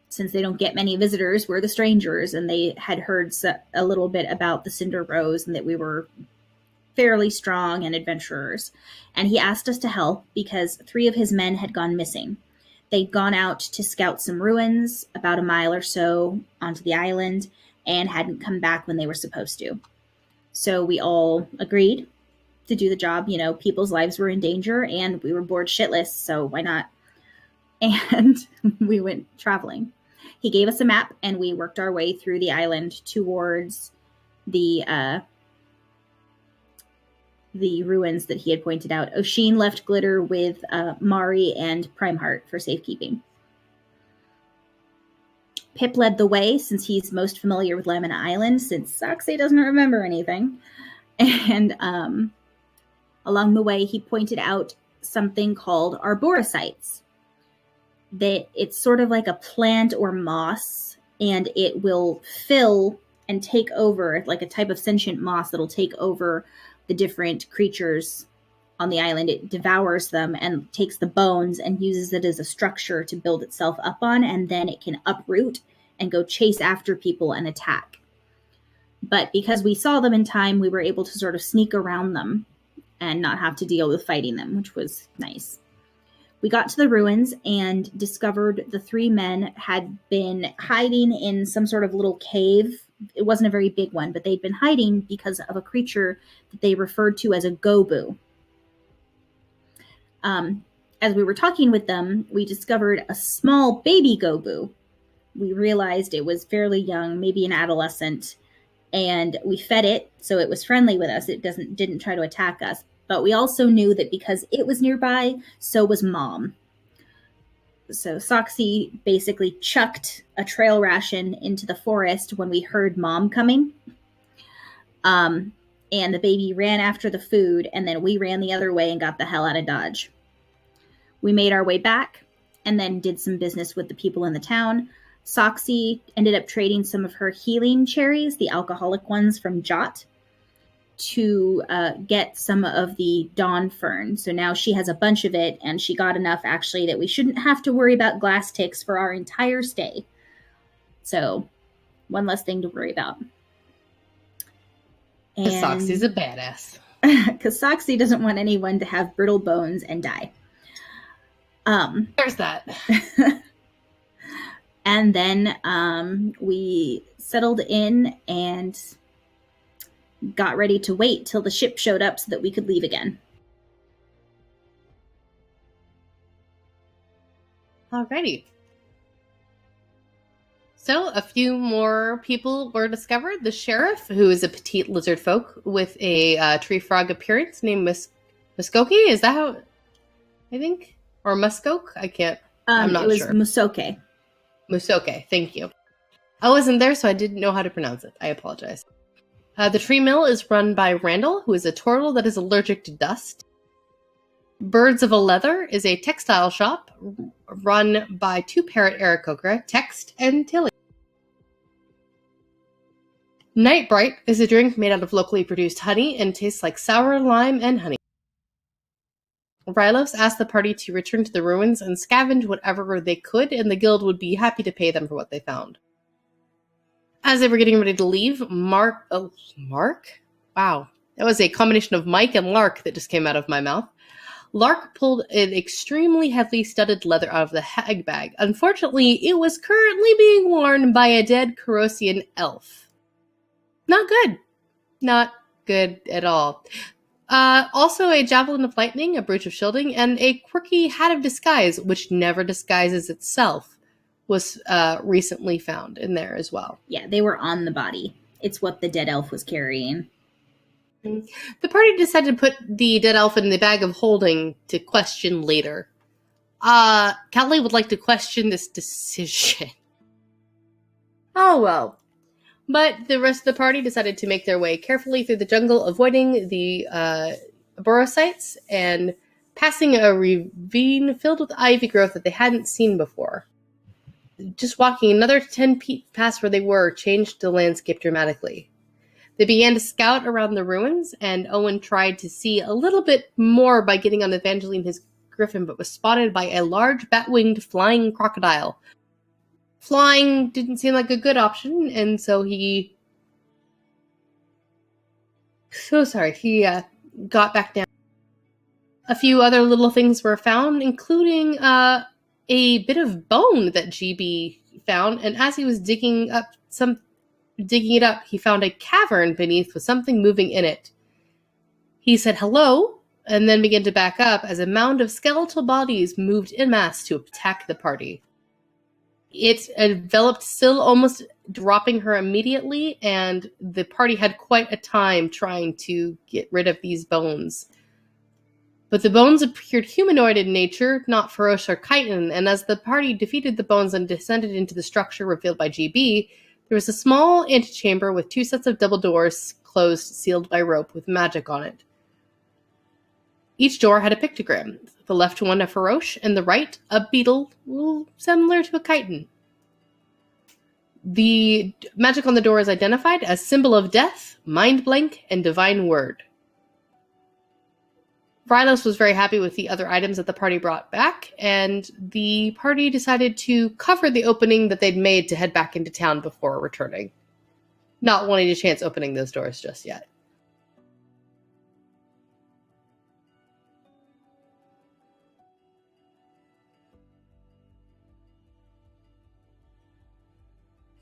Since they don't get many visitors, we're the strangers, and they had heard a little bit about the Cinder Rose and that we were fairly strong and adventurers. And he asked us to help because 3 of his men had gone missing. They'd gone out to scout some ruins about a mile or so onto the island and hadn't come back when they were supposed to. So we all agreed to do the job. You know, people's lives were in danger and we were bored shitless, so why not? And we went traveling. He gave us a map and we worked our way through the island towards the ruins that he had pointed out. Oisin left Glitter with Mari and Primeheart for safekeeping. Pip led the way since he's most familiar with Lamina Island, since Soxy doesn't remember anything. And along the way, he pointed out something called arboricites. That it's sort of like a plant or moss, and it will fill and take over, like a type of sentient moss that'll take over the different creatures on the island. It devours them and takes the bones and uses it as a structure to build itself up on, and then it can uproot and go chase after people and attack. But because we saw them in time, we were able to sort of sneak around them and not have to deal with fighting them, which was nice. We got to the ruins and discovered the 3 men had been hiding in some sort of little cave. It wasn't a very big one, but they'd been hiding because of a creature that they referred to as a gobu. As we were talking with them, we discovered a small baby gobu. We realized it was fairly young, maybe an adolescent, and we fed it, so it was friendly with us. It didn't try to attack us. But we also knew that because it was nearby, so was Mom. So Soxy basically chucked a trail ration into the forest when we heard Mom coming. And the baby ran after the food, and then we ran the other way and got the hell out of Dodge. We made our way back and then did some business with the people in the town. Soxy ended up trading some of her healing cherries, the alcoholic ones from Jot, to get some of the dawn fern. So now she has a bunch of it, and she got enough actually that we shouldn't have to worry about glass ticks for our entire stay. So one less thing to worry about. And Soxy's a badass. Because Soxy doesn't want anyone to have brittle bones and die. There's that. And then we settled in and got ready to wait till the ship showed up so that we could leave again. Alrighty. So a few more people were discovered. The sheriff, who is a petite lizard folk with a tree frog appearance named Muskoke. Is that how? I think, or Muskoke? I can't. I'm not sure. It was Musoke. Musoke. Thank you. I wasn't there, so I didn't know how to pronounce it. I apologize. The tree mill is run by Randall, who is a turtle that is allergic to dust. Birds of a Leather is a textile shop run by 2 parrot Aarakocra, Text and Tilly. Night Bright is a drink made out of locally produced honey and tastes like sour lime and honey. Rylos asked the party to return to the ruins and scavenge whatever they could, and the guild would be happy to pay them for what they found. As they were getting ready to leave, Mark? Wow. That was a combination of Mike and Lark that just came out of my mouth. Lark pulled an extremely heavily studded leather out of the hag bag. Unfortunately, it was currently being worn by a dead Corosian elf. Not good. Not good at all. Also a javelin of lightning, a brooch of shielding, and a quirky hat of disguise, which never disguises itself, was recently found in there as well. Yeah, they were on the body. It's what the dead elf was carrying. The party decided to put the dead elf in the bag of holding to question later. Callie would like to question this decision. Oh well. But the rest of the party decided to make their way carefully through the jungle, avoiding the borosites and passing a ravine filled with ivy growth that they hadn't seen before. Just walking another 10 feet past where they were changed the landscape dramatically. They began to scout around the ruins, and Owen tried to see a little bit more by getting on Evangeline his griffin, but was spotted by a large bat-winged flying crocodile. Flying didn't seem like a good option, and so he got back down. A few other little things were found, including a bit of bone that GB found, and as he was digging it up, he found a cavern beneath with something moving in it. He said hello, and then began to back up as a mound of skeletal bodies moved en masse to attack the party. It enveloped Syl, almost dropping her immediately, and the party had quite a time trying to get rid of these bones. But the bones appeared humanoid in nature, not Farosh or chitin, and as the party defeated the bones and descended into the structure revealed by GB, there was a small antechamber with 2 sets of double doors closed, sealed by rope, with magic on it. Each door had a pictogram, the left one a Farosh, and the right a beetle, similar to a chitin. The magic on the door is identified as symbol of death, mind blank, and divine word. Rylos was very happy with the other items that the party brought back, and the party decided to cover the opening that they'd made to head back into town before returning, not wanting to chance opening those doors just yet.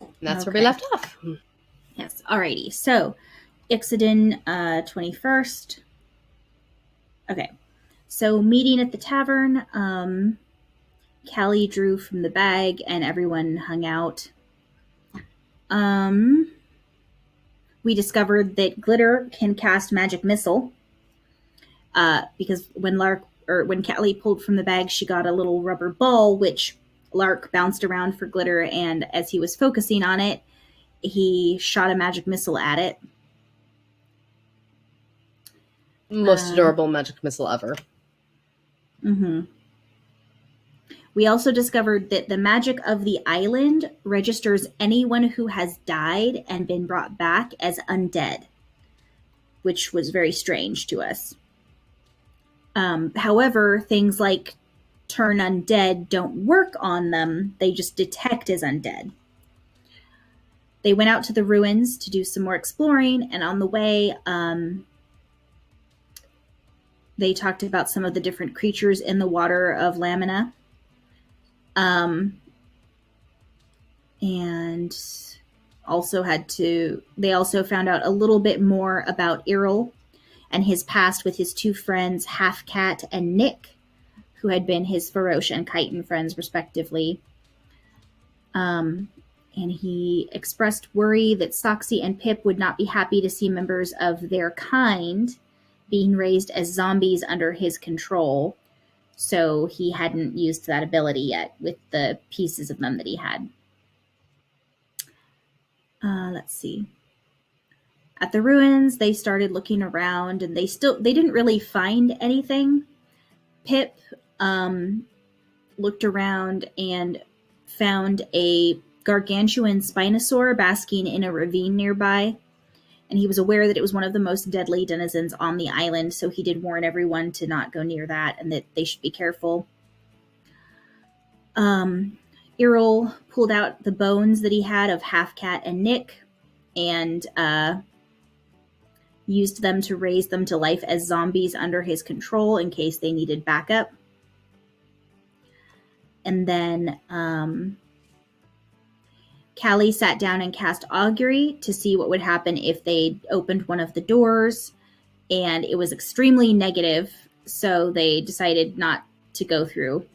And that's where we left off. Yes, alrighty. So, Ixaden, 21st. Okay. So, meeting at the tavern, Callie drew from the bag and everyone hung out. We discovered that Glitter can cast Magic Missile. Because when Callie pulled from the bag, she got a little rubber ball, which Lark bounced around for Glitter, and as he was focusing on it, he shot a magic missile at it. Most adorable magic missile ever. Mm-hmm. We also discovered that the magic of the island registers anyone who has died and been brought back as undead, which was very strange to us. However, things like turn undead don't work on them. They just detect as undead. They went out to the ruins to do some more exploring, and on the way, they talked about some of the different creatures in the water of Lamina. And they also found out a little bit more about Errol and his past with his 2 friends, Half Cat and Nick, who had been his Farosh and Chitin friends, respectively. And he expressed worry that Soxy and Pip would not be happy to see members of their kind being raised as zombies under his control. So he hadn't used that ability yet with the pieces of them that he had. Let's see. At the ruins, they started looking around, and they didn't really find anything. Pip looked around and found a gargantuan Spinosaur basking in a ravine nearby, and he was aware that it was one of the most deadly denizens on the island, so he did warn everyone to not go near that and that they should be careful. Errol pulled out the bones that he had of Half Cat and Nick and used them to raise them to life as zombies under his control in case they needed backup. And then Callie sat down and cast Augury to see what would happen if they opened one of the doors. and it was extremely negative, so they decided not to go through.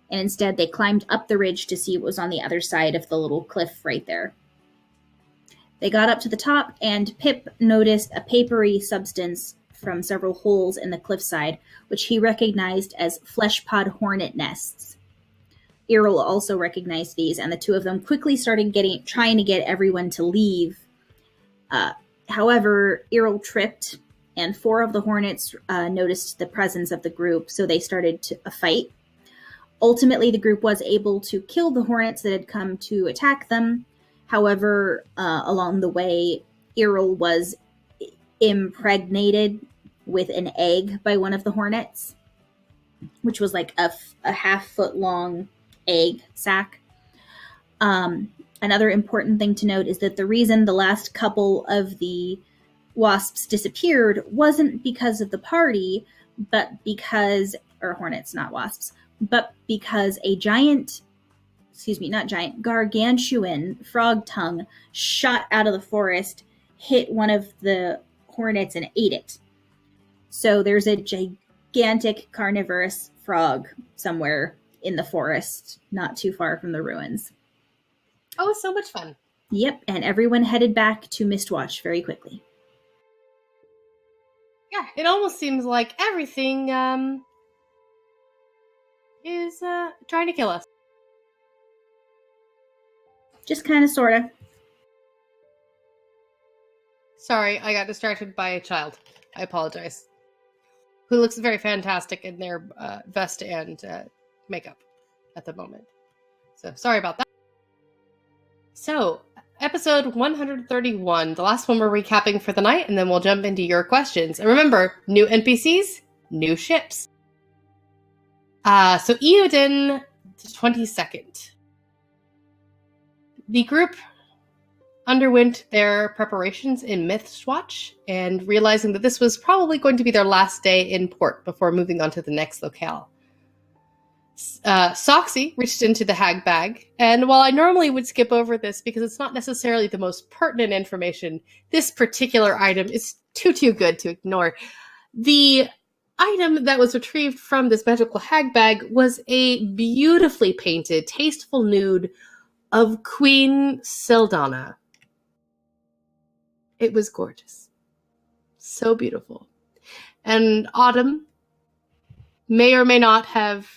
And instead, they climbed up the ridge to see what was on the other side of the little cliff right there. They got up to the top, and Pip noticed a papery substance from several holes in the cliffside, which he recognized as flesh pod hornet nests. Errol also recognized these, and the two of them quickly started trying to get everyone to leave. However, Errol tripped, and 4 of the hornets noticed the presence of the group, so they started a fight. Ultimately, the group was able to kill the hornets that had come to attack them. However, along the way, Errol was impregnated with an egg by one of the hornets, which was like a half-foot long egg sac. Another important thing to note is that the reason the last couple of the wasps disappeared wasn't because of the party, but because, or hornets, not wasps, but because a gargantuan frog tongue shot out of the forest, hit one of the hornets and ate it. So there's a gigantic carnivorous frog somewhere in the forest, not too far from the ruins. Oh, so much fun. Yep, and everyone headed back to Mistwatch very quickly. Yeah, it almost seems like everything is trying to kill us. Just kind of, sort of. Sorry, I got distracted by a child. I apologize. Who looks very fantastic in their vest and makeup at the moment. So, sorry about that. So, episode 131, the last one we're recapping for the night, and then we'll jump into your questions. And remember, new NPCs, new ships. So Eowyn the 22nd. The group underwent their preparations in Mistwatch, and realizing that this was probably going to be their last day in port before moving on to the next locale. Soxy reached into the hag bag, and while I normally would skip over this because it's not necessarily the most pertinent information, this particular item is too good to ignore. The item that was retrieved from this magical hag bag was a beautifully painted, tasteful nude of Queen Sildana. It was gorgeous. So beautiful. And Autumn may or may not have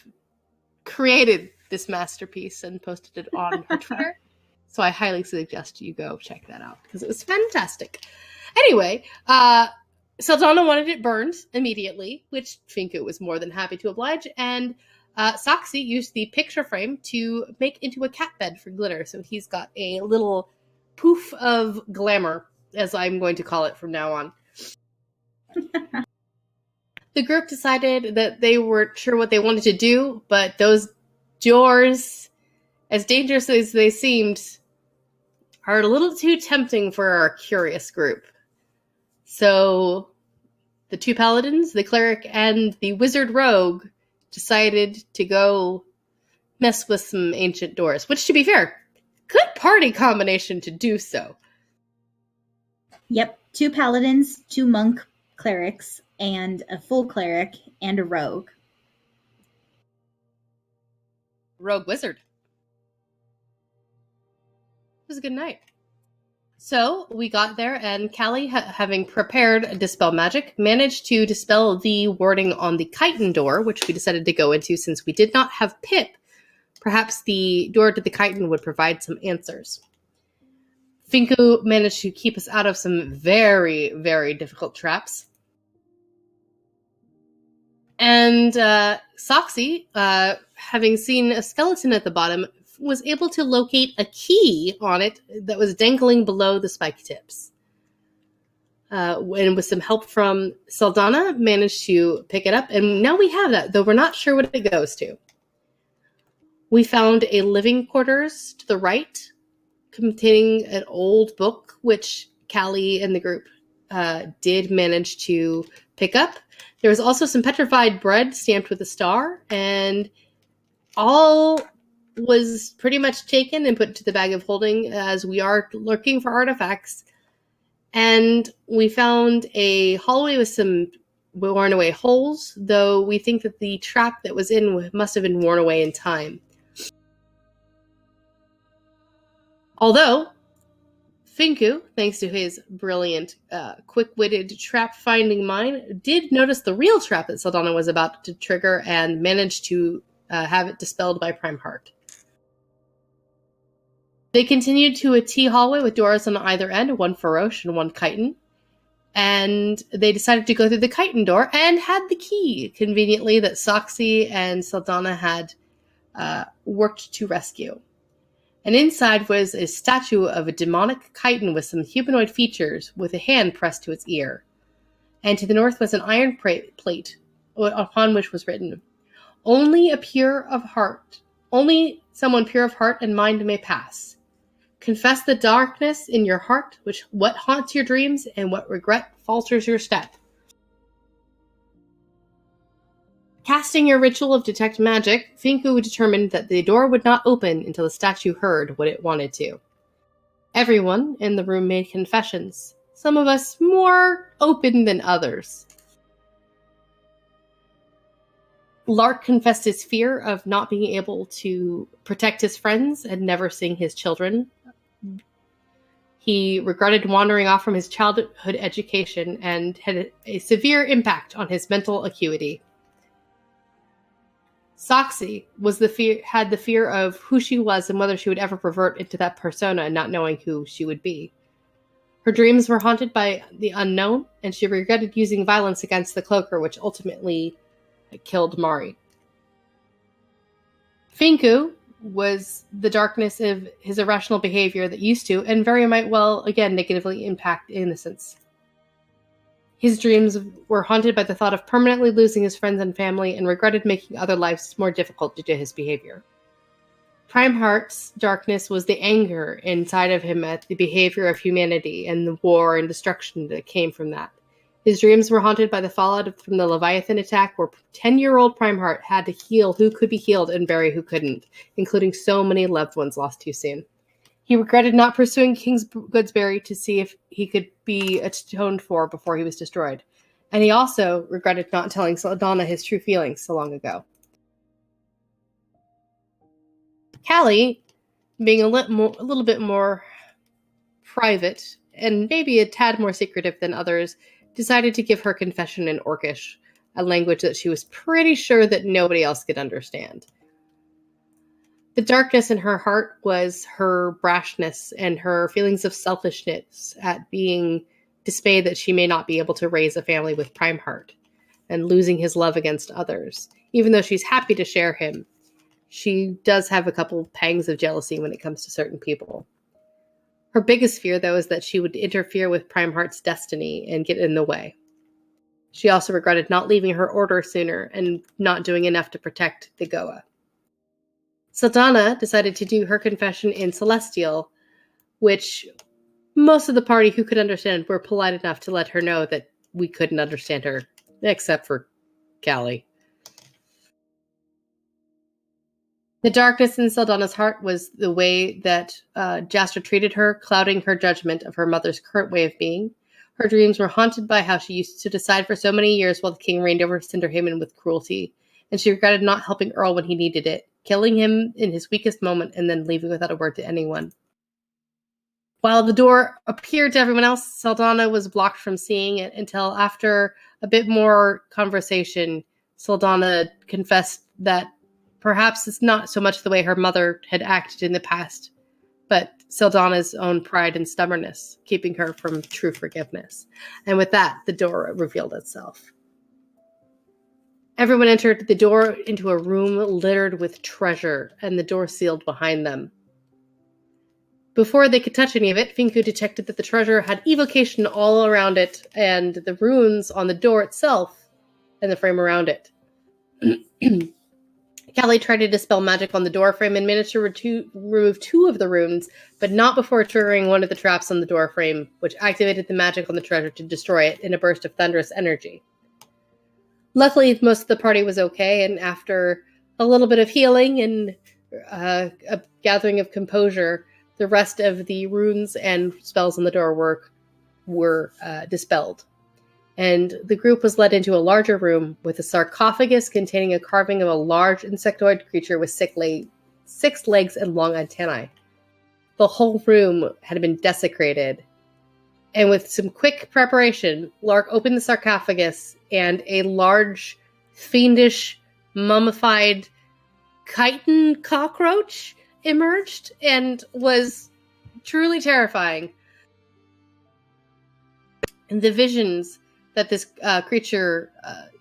created this masterpiece and posted it on her Twitter. So I highly suggest you go check that out because it was fantastic. Anyway, Sildana wanted it burned immediately, which Finko was more than happy to oblige, and Soxy used the picture frame to make into a cat bed for Glitter, so he's got a little poof of glamour, as I'm going to call it from now on. The group decided that they weren't sure what they wanted to do, but those doors, as dangerous as they seemed, are a little too tempting for our curious group. So the 2 paladins, the cleric, and the wizard rogue decided to go mess with some ancient doors, which, to be fair, good party combination to do so. Yep, 2 paladins, 2 monk clerics, and a full cleric, and a rogue. Rogue wizard. It was a good night. So we got there, and Callie, having prepared Dispel Magic, managed to dispel the warding on the chitin door, which we decided to go into since we did not have Pip. Perhaps the door to the chitin would provide some answers. Finko managed to keep us out of some very, very difficult traps. And Soxy, having seen a skeleton at the bottom, was able to locate a key on it that was dangling below the spike tips. And with some help from Sildana, managed to pick it up. And now we have that, though we're not sure what it goes to. We found a living quarters to the right, containing an old book, which Callie and the group did manage to pick up. There was also some petrified bread stamped with a star, and all was pretty much taken and put into the bag of holding, as we are looking for artifacts. And we found a hallway with some worn away holes, though we think that the trap that was in must have been worn away in time. Although, Finku, thanks to his brilliant, quick-witted trap-finding mind, did notice the real trap that Saldana was about to trigger and managed to have it dispelled by Prime Heart. They continued to a T hallway with doors on either end, one for Roche and one chitin. And they decided to go through the chitin door and had the key, conveniently, that Soxy and Saldana had worked to rescue. And inside was a statue of a demonic chitin with some humanoid features, with a hand pressed to its ear. And to the north was an iron plate, upon which was written, only someone pure of heart and mind may pass. Confess the darkness in your heart, what haunts your dreams, and what regret falters your step. Casting your ritual of detect magic, Finku determined that the door would not open until the statue heard what it wanted to. Everyone in the room made confessions, some of us more open than others. Lark confessed his fear of not being able to protect his friends and never seeing his children. He regretted wandering off from his childhood education and had a severe impact on his mental acuity. Soxy had the fear of who she was and whether she would ever revert into that persona, not knowing who she would be. Her dreams were haunted by the unknown, and she regretted using violence against the cloaker, which ultimately killed Mari. Finku was the darkness of his irrational behavior that used to, and very might well, again, negatively impact innocence. His dreams were haunted by the thought of permanently losing his friends and family, and regretted making other lives more difficult due to his behavior. Prime Heart's darkness was the anger inside of him at the behavior of humanity and the war and destruction that came from that. His dreams were haunted by the fallout from the Leviathan attack, where 10-year-old Prime Heart had to heal who could be healed and bury who couldn't, including so many loved ones lost too soon. He regretted not pursuing King's Goodsberry to see if he could be atoned for before he was destroyed. And he also regretted not telling Saldana his true feelings so long ago. Callie, being a little bit more private, and maybe a tad more secretive than others, decided to give her confession in Orcish, a language that she was pretty sure that nobody else could understand. The darkness in her heart was her brashness and her feelings of selfishness at being dismayed that she may not be able to raise a family with Prime Heart, and losing his love against others. Even though she's happy to share him, she does have a couple pangs of jealousy when it comes to certain people. Her biggest fear, though, is that she would interfere with Prime Heart's destiny and get in the way. She also regretted not leaving her order sooner and not doing enough to protect the Goa. Saldana decided to do her confession in Celestial, which most of the party who could understand were polite enough to let her know that we couldn't understand her, except for Callie. The darkness in Saldana's heart was the way that Jastra treated her, clouding her judgment of her mother's current way of being. Her dreams were haunted by how she used to decide for so many years while the king reigned over Cinderhaven with cruelty, and she regretted not helping Earl when he needed it, killing him in his weakest moment and then leaving without a word to anyone. While the door appeared to everyone else, Saldana was blocked from seeing it until after a bit more conversation, Saldana confessed that perhaps it's not so much the way her mother had acted in the past, but Saldana's own pride and stubbornness, keeping her from true forgiveness. And with that, the door revealed itself. Everyone entered the door into a room littered with treasure, and the door sealed behind them. Before they could touch any of it, Finku detected that the treasure had evocation all around it, and the runes on the door itself and the frame around it. Callie tried to dispel magic on the door frame and managed to remove 2 of the runes, but not before triggering one of the traps on the door frame, which activated the magic on the treasure to destroy it in a burst of thunderous energy. Luckily, most of the party was okay, and after a little bit of healing and a gathering of composure, the rest of the runes and spells on the door were were dispelled. And the group was led into a larger room with a sarcophagus containing a carving of a large insectoid creature with 6 legs and long antennae. The whole room had been desecrated. And with some quick preparation, Lark opened the sarcophagus, and a large, fiendish, mummified chitin cockroach emerged and was truly terrifying. And the visions that this creature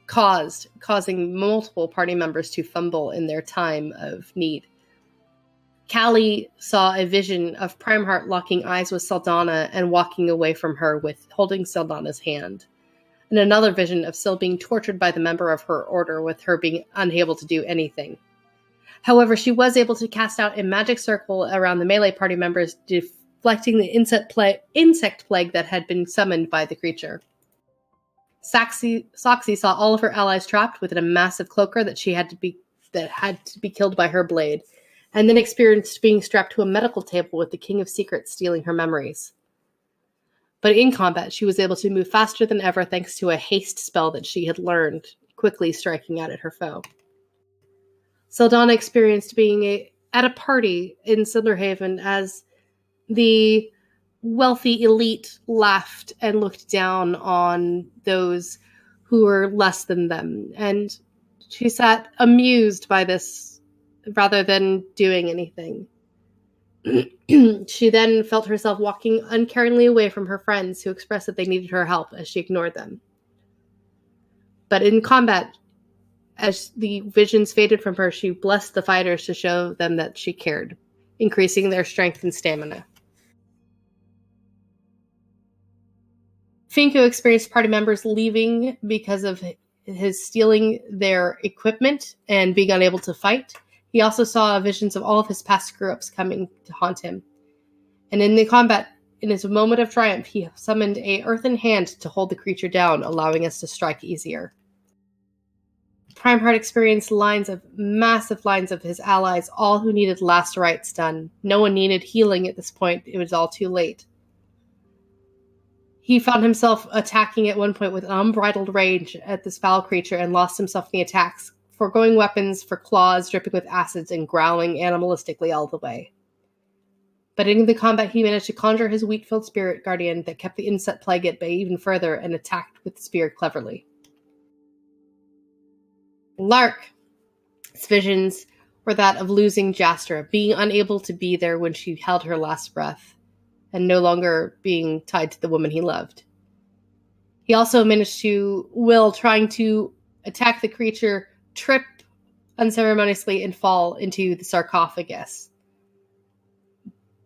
causing multiple party members to fumble in their time of need. Callie saw a vision of Primeheart locking eyes with Saldana and walking away from her with holding Saldana's hand. And another vision of Syl being tortured by the member of her order with her being unable to do anything. However, she was able to cast out a magic circle around the melee party members, deflecting the insect plague that had been summoned by the creature. Soxy saw all of her allies trapped within a massive cloaker that had to be killed by her blade, and then experienced being strapped to a medical table with the King of Secrets stealing her memories. But in combat, she was able to move faster than ever thanks to a haste spell that she had learned, quickly striking out at her foe. Saldana experienced being at a party in Cinderhaven as the wealthy elite laughed and looked down on those who were less than them, and she sat amused by this rather than doing anything. She then felt herself walking uncaringly away from her friends who expressed that they needed her help as she ignored them. But in combat, as the visions faded from her, she blessed the fighters to show them that she cared, increasing their strength and stamina. Finko experienced party members leaving because of his stealing their equipment and being unable to fight. He also saw visions of all of his past screw-ups coming to haunt him. And in the combat, in his moment of triumph, he summoned a earthen hand to hold the creature down, allowing us to strike easier. Primeheart experienced massive lines of his allies, all who needed last rites done. No one needed healing at this point. It was all too late. He found himself attacking at one point with unbridled rage at this foul creature and lost himself in the attacks, foregoing weapons for claws dripping with acids and growling animalistically all the way. But in the combat, he managed to conjure his wheat-filled spirit guardian that kept the insect plague at bay even further and attacked with the spear cleverly. Lark's visions were that of losing Jastra, being unable to be there when she held her last breath, and no longer being tied to the woman he loved. He also managed to trying to attack the creature, trip unceremoniously, and fall into the sarcophagus.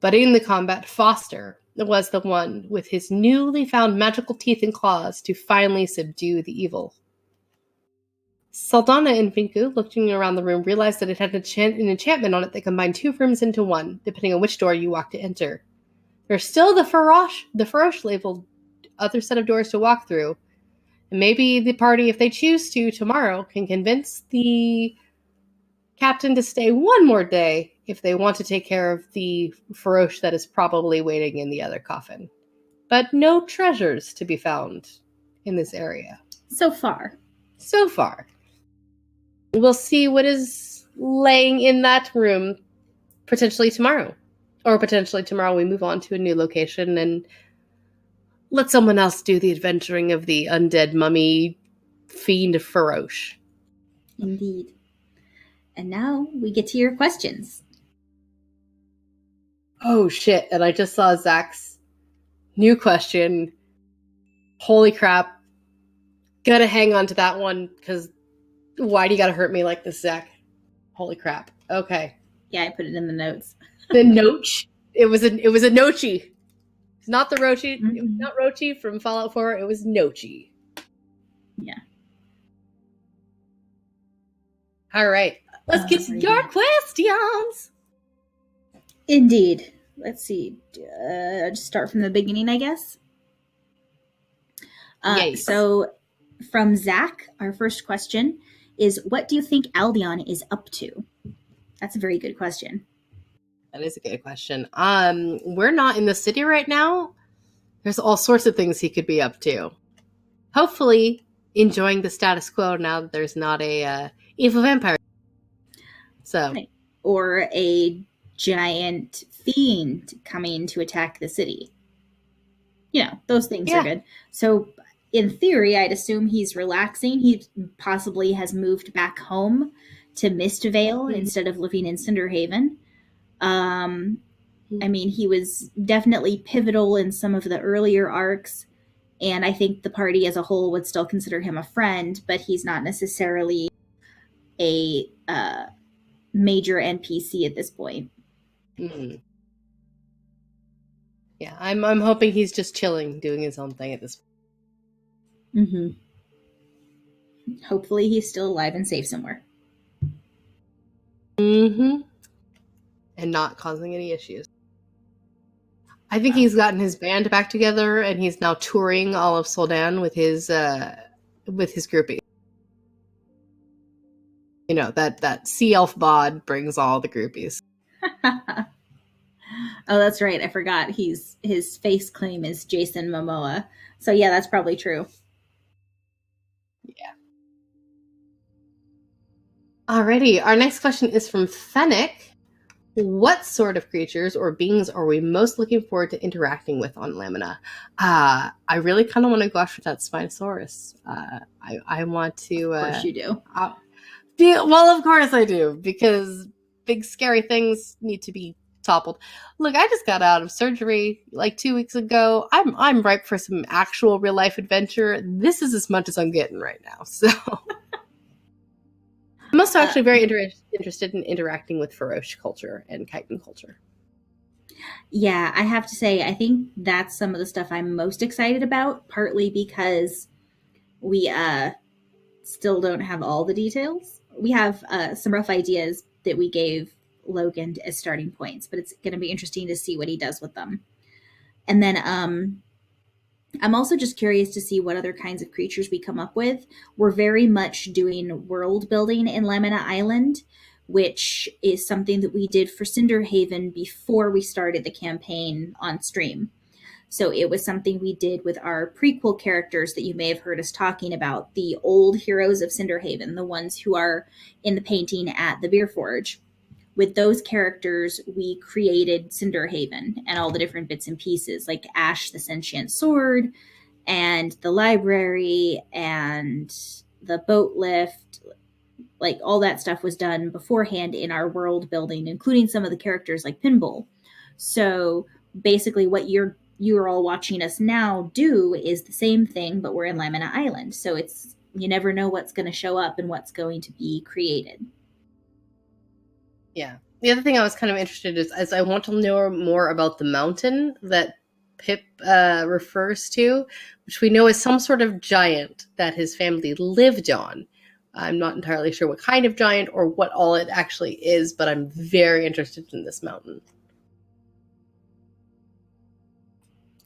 But in the combat, Foster was the one with his newly found magical teeth and claws to finally subdue the evil. Saldana and Vinku, looking around the room, realized that it had an enchantment on it that combined 2 rooms into one, depending on which door you walk to enter. There's still the Farosh labeled other set of doors to walk through. And maybe the party, if they choose to, tomorrow, can convince the captain to stay one more day if they want to take care of the Farosh that is probably waiting in the other coffin. But no treasures to be found in this area. So far. We'll see what is laying in that room potentially tomorrow. Or potentially tomorrow we move on to a new location and let someone else do the adventuring of the undead mummy fiend Farosh. Indeed. And now we get to your questions. Oh shit, and I just saw Zach's new question. Holy crap. Gotta hang on to that one, because why do you gotta hurt me like this, Zach? Holy crap. Okay. Yeah, I put it in the notes. The Noche. It was a Nochi. It's not the Rochi. Mm-hmm. It was not Rochi from Fallout 4. It was Nochi. Yeah. All right. Let's get to your questions. Indeed. Let's see. Just start from the beginning, I guess. Yes. So, from Zach, our first question is, what do you think Aldion is up to? That's a very good question. That is a good question. We're not in the city right now. There's all sorts of things he could be up to. Hopefully, enjoying the status quo now that there's not a evil vampire. So, right. Or a giant fiend coming to attack the city. Those things are good. So, in theory, I'd assume he's relaxing. He possibly has moved back home to Mistvale instead of living in Cinderhaven. I mean, he was definitely pivotal in some of the earlier arcs, and I think the party as a whole would still consider him a friend, but he's not necessarily a major NPC at this point. Mm-hmm. Yeah, I'm hoping he's just chilling, doing his own thing at this point. Mm-hmm. Hopefully he's still alive and safe somewhere. Mm-hmm. And not causing any issues. I think he's gotten his band back together, and he's now touring all of Soldan with his groupie. That sea elf bod brings all the groupies. Oh, that's right. I forgot. His face claim is Jason Momoa. So yeah, that's probably true. Yeah. Alrighty, our next question is from Fennec. What sort of creatures or beings are we most looking forward to interacting with on Lamina? I really kind of want to go after that Spinosaurus. I want to... of course you do. Well, of course I do, because big scary things need to be toppled. Look, I just got out of surgery like 2 weeks ago. I'm ripe for some actual real life adventure. This is as much as I'm getting right now, so... I'm also actually very interested in interacting with Feroce culture and Chitin culture. Yeah, I have to say, I think that's some of the stuff I'm most excited about, partly because we still don't have all the details. We have some rough ideas that we gave Logan as starting points, but it's going to be interesting to see what he does with them. And then I'm also just curious to see what other kinds of creatures we come up with. We're very much doing world building in Lamina Island, which is something that we did for Cinderhaven before we started the campaign on stream. So it was something we did with our prequel characters that you may have heard us talking about, the old heroes of Cinderhaven, the ones who are in the painting at the Beer Forge. With those characters, we created Cinderhaven and all the different bits and pieces, like Ash the Sentient Sword, and the library, and the boat lift. Like, all that stuff was done beforehand in our world building, including some of the characters like Pinball. So basically what you're all watching us now do is the same thing, but we're in Lamina Island. So you never know what's going to show up and what's going to be created. Yeah. The other thing I was kind of interested in is I want to know more about the mountain that Pip refers to, which we know is some sort of giant that his family lived on. I'm not entirely sure what kind of giant or what all it actually is, but I'm very interested in this mountain.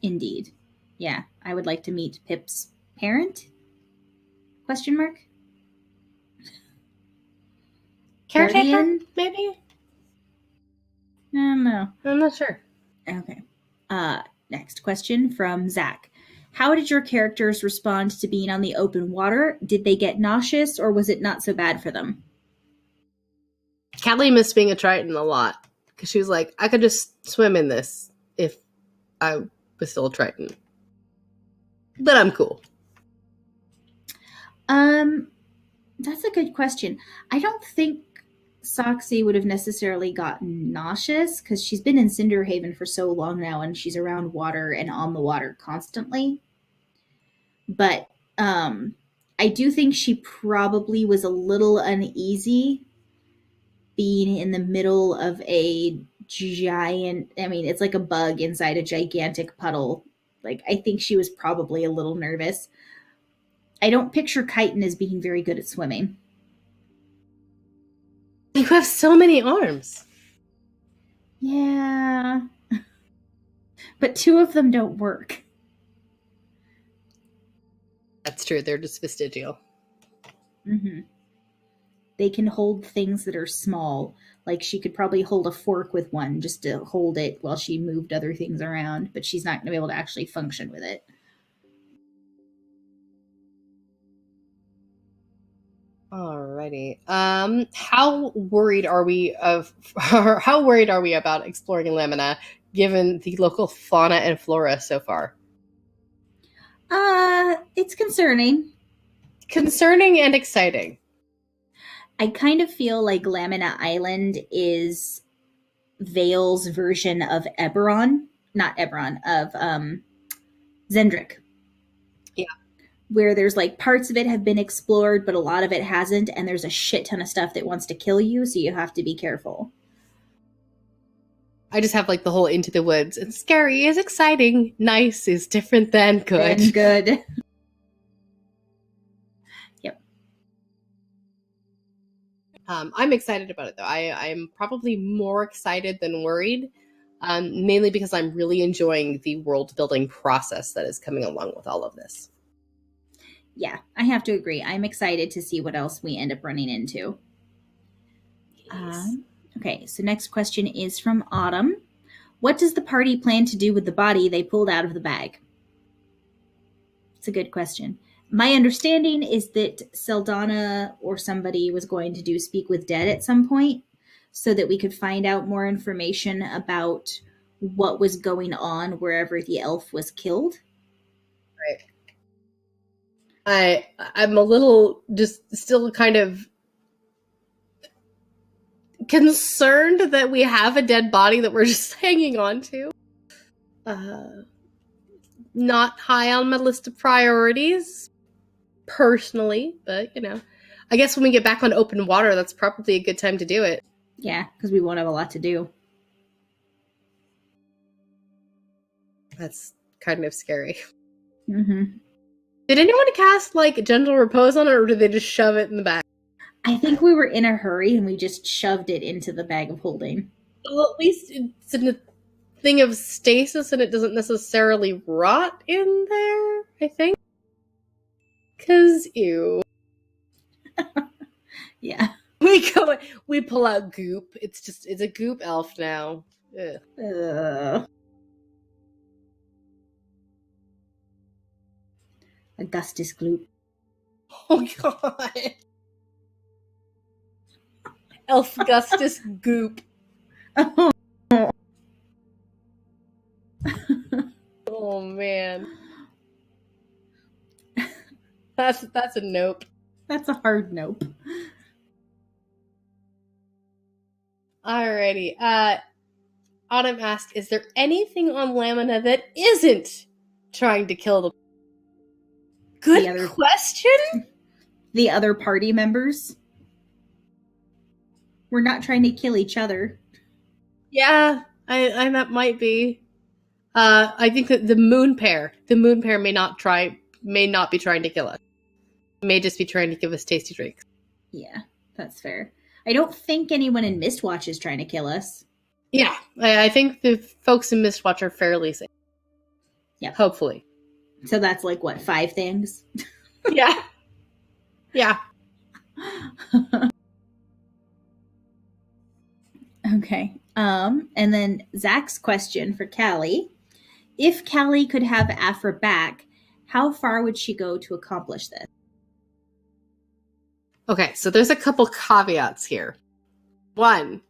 Indeed. Yeah, I would like to meet Pip's parent? Question mark? Caretaker, Guardian? maybe? No. I'm not sure. Okay. Next question from Zach. How did your characters respond to being on the open water? Did they get nauseous, or was it not so bad for them? Callie missed being a Triton a lot, because she was like, I could just swim in this if I was still a Triton. But I'm cool. That's a good question. I don't think Soxy would have necessarily gotten nauseous, because she's been in Cinderhaven for so long now, and she's around water and on the water constantly. But I do think she probably was a little uneasy being in the middle of a giant, I mean, it's like a bug inside a gigantic puddle. Like, I think she was probably a little nervous. I don't picture Chitin as being very good at swimming. You have so many arms. Yeah. But 2 of them don't work. That's true. They're just vestigial. Mm-hmm. They can hold things that are small, Like she could probably hold a fork with one just to hold it while she moved other things around, but she's not going to be able to actually function with it. Alrighty. How worried are we about exploring Lamina given the local fauna and flora so far? It's concerning. Concerning and exciting. I kind of feel like Lamina Island is Vale's version of Eberron. Not Eberron, of Zendrick. Yeah. Where there's like parts of it have been explored, but a lot of it hasn't, and there's a shit ton of stuff that wants to kill you, so you have to be careful. I just have like the whole Into the Woods. And scary is exciting. Nice is different than good. And good. Yep. I'm excited about it though. I'm probably more excited than worried, mainly because I'm really enjoying the world building process that is coming along with all of this. Yeah, I have to agree. I'm excited to see what else we end up running into. Yes. Okay, so next question is from Autumn. What does the party plan to do with the body they pulled out of the bag? It's a good question. My understanding is that Seldana or somebody was going to do Speak with Dead at some point so that we could find out more information about what was going on wherever the elf was killed. Right. I'm a little just still kind of concerned that we have a dead body that we're just hanging on to. Not high on my list of priorities, personally, but I guess when we get back on open water, that's probably a good time to do it. Yeah, because we won't have a lot to do. That's kind of scary. Mm-hmm. Did anyone cast like gentle repose on it, or did they just shove it in the bag? I think we were in a hurry and we just shoved it into the bag of holding. Well, at least it's in a thing of stasis and it doesn't necessarily rot in there, I think. Because, ew. Yeah. We pull out goop. It's a goop elf now. Ugh. Augustus Gloop. Oh, God. Elf Augustus goop. Oh man. That's a nope. That's a hard nope. Alrighty. Autumn asked, is there anything on Lamina that isn't trying to kill the Good question? The other party members? We're not trying to kill each other. Yeah, I that might be. I think that the moon pair may not be trying to kill us. May just be trying to give us tasty drinks. Yeah, that's fair. I don't think anyone in Mistwatch is trying to kill us. Yeah, I think the folks in Mistwatch are fairly safe. Yeah, hopefully. So that's like what, 5 things? Yeah. Yeah. Okay. And then Zach's question for Callie. If Callie could have Afra back, how far would she go to accomplish this? Okay, so there's a couple caveats here. 1,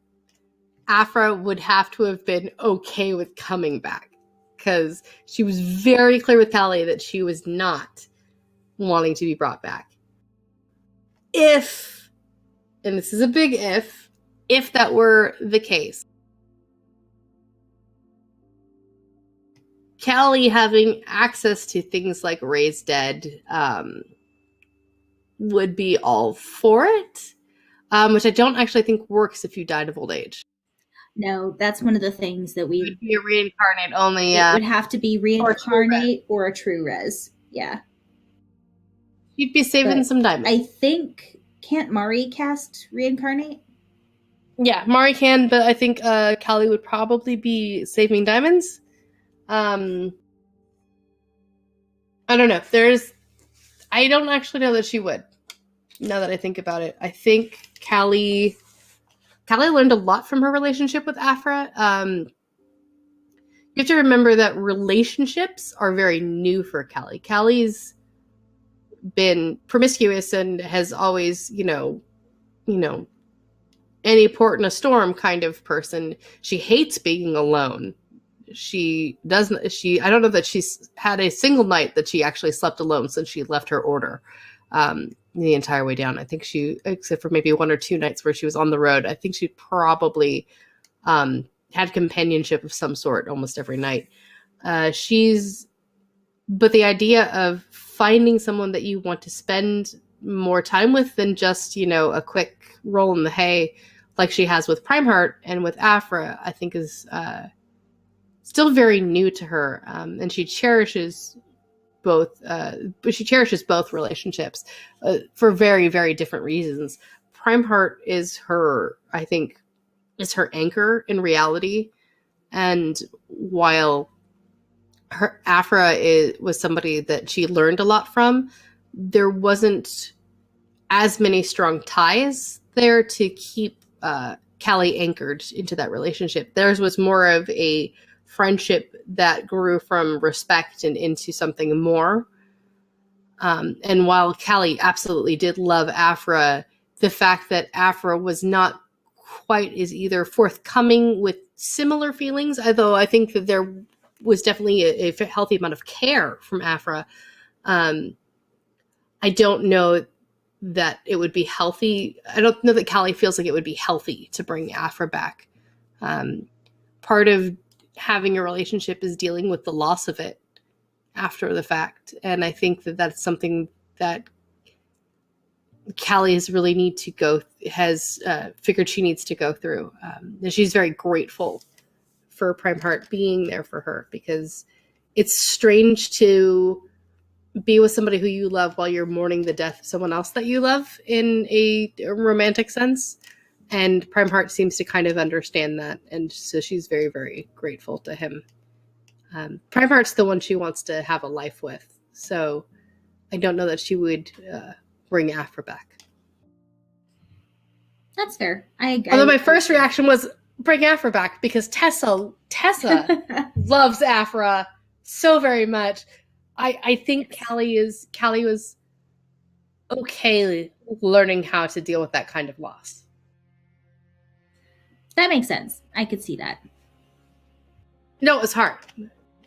Afra would have to have been okay with coming back, because she was very clear with Callie that she was not wanting to be brought back. If, and this is a big if that were the case, Callie having access to things like Raised Dead would be all for it, which I don't actually think works if you died of old age. No, that's one of the things that we... It would be a reincarnate only. It would have to be reincarnate or a true res. Yeah. You'd be saving some diamonds. I think... Can't Mari cast reincarnate? Yeah, Mari can, but I think Callie would probably be saving diamonds. I don't know. I don't actually know that she would. Now that I think about it, I think Callie Callie learned a lot from her relationship with Aphra. You have to remember that relationships are very new for Callie. Callie's been promiscuous and has always, any port in a storm kind of person. She hates being alone. I don't know that she's had a single night that she actually slept alone since she left her order, the entire way down. I think except for maybe 1 or 2 nights where she was on the road, I think she probably, had companionship of some sort almost every night. But the idea of finding someone that you want to spend more time with than just, a quick roll in the hay like she has with Primeheart and with Aphra, I think is still very new to her. And she cherishes both, relationships for very, very different reasons. Primeheart is her anchor in reality. And while Aphra was somebody that she learned a lot from, there wasn't as many strong ties there to keep Callie anchored into that relationship. Theirs was more of a friendship that grew from respect and into something more. And while Callie absolutely did love Aphra, the fact that Aphra was not quite as either forthcoming with similar feelings, although I think that there was definitely a healthy amount of care from Aphra. I don't know that it would be healthy. I don't know that Callie feels like it would be healthy to bring Aphra back. Part of having a relationship is dealing with the loss of it after the fact. And I think that that's something that Callie has figured she needs to go through. And she's very grateful for Primeheart being there for her, because it's strange to be with somebody who you love while you're mourning the death of someone else that you love in a romantic sense. And Primeheart seems to kind of understand that. And so she's very, very grateful to him. Primeheart's the one she wants to have a life with. So I don't know that she would bring Aphra back. That's fair. Although my first reaction was bring Aphra back, because Tessa loves Aphra so very much. I think Callie was okay learning how to deal with that kind of loss. That makes sense. I could see that. No, it was hard.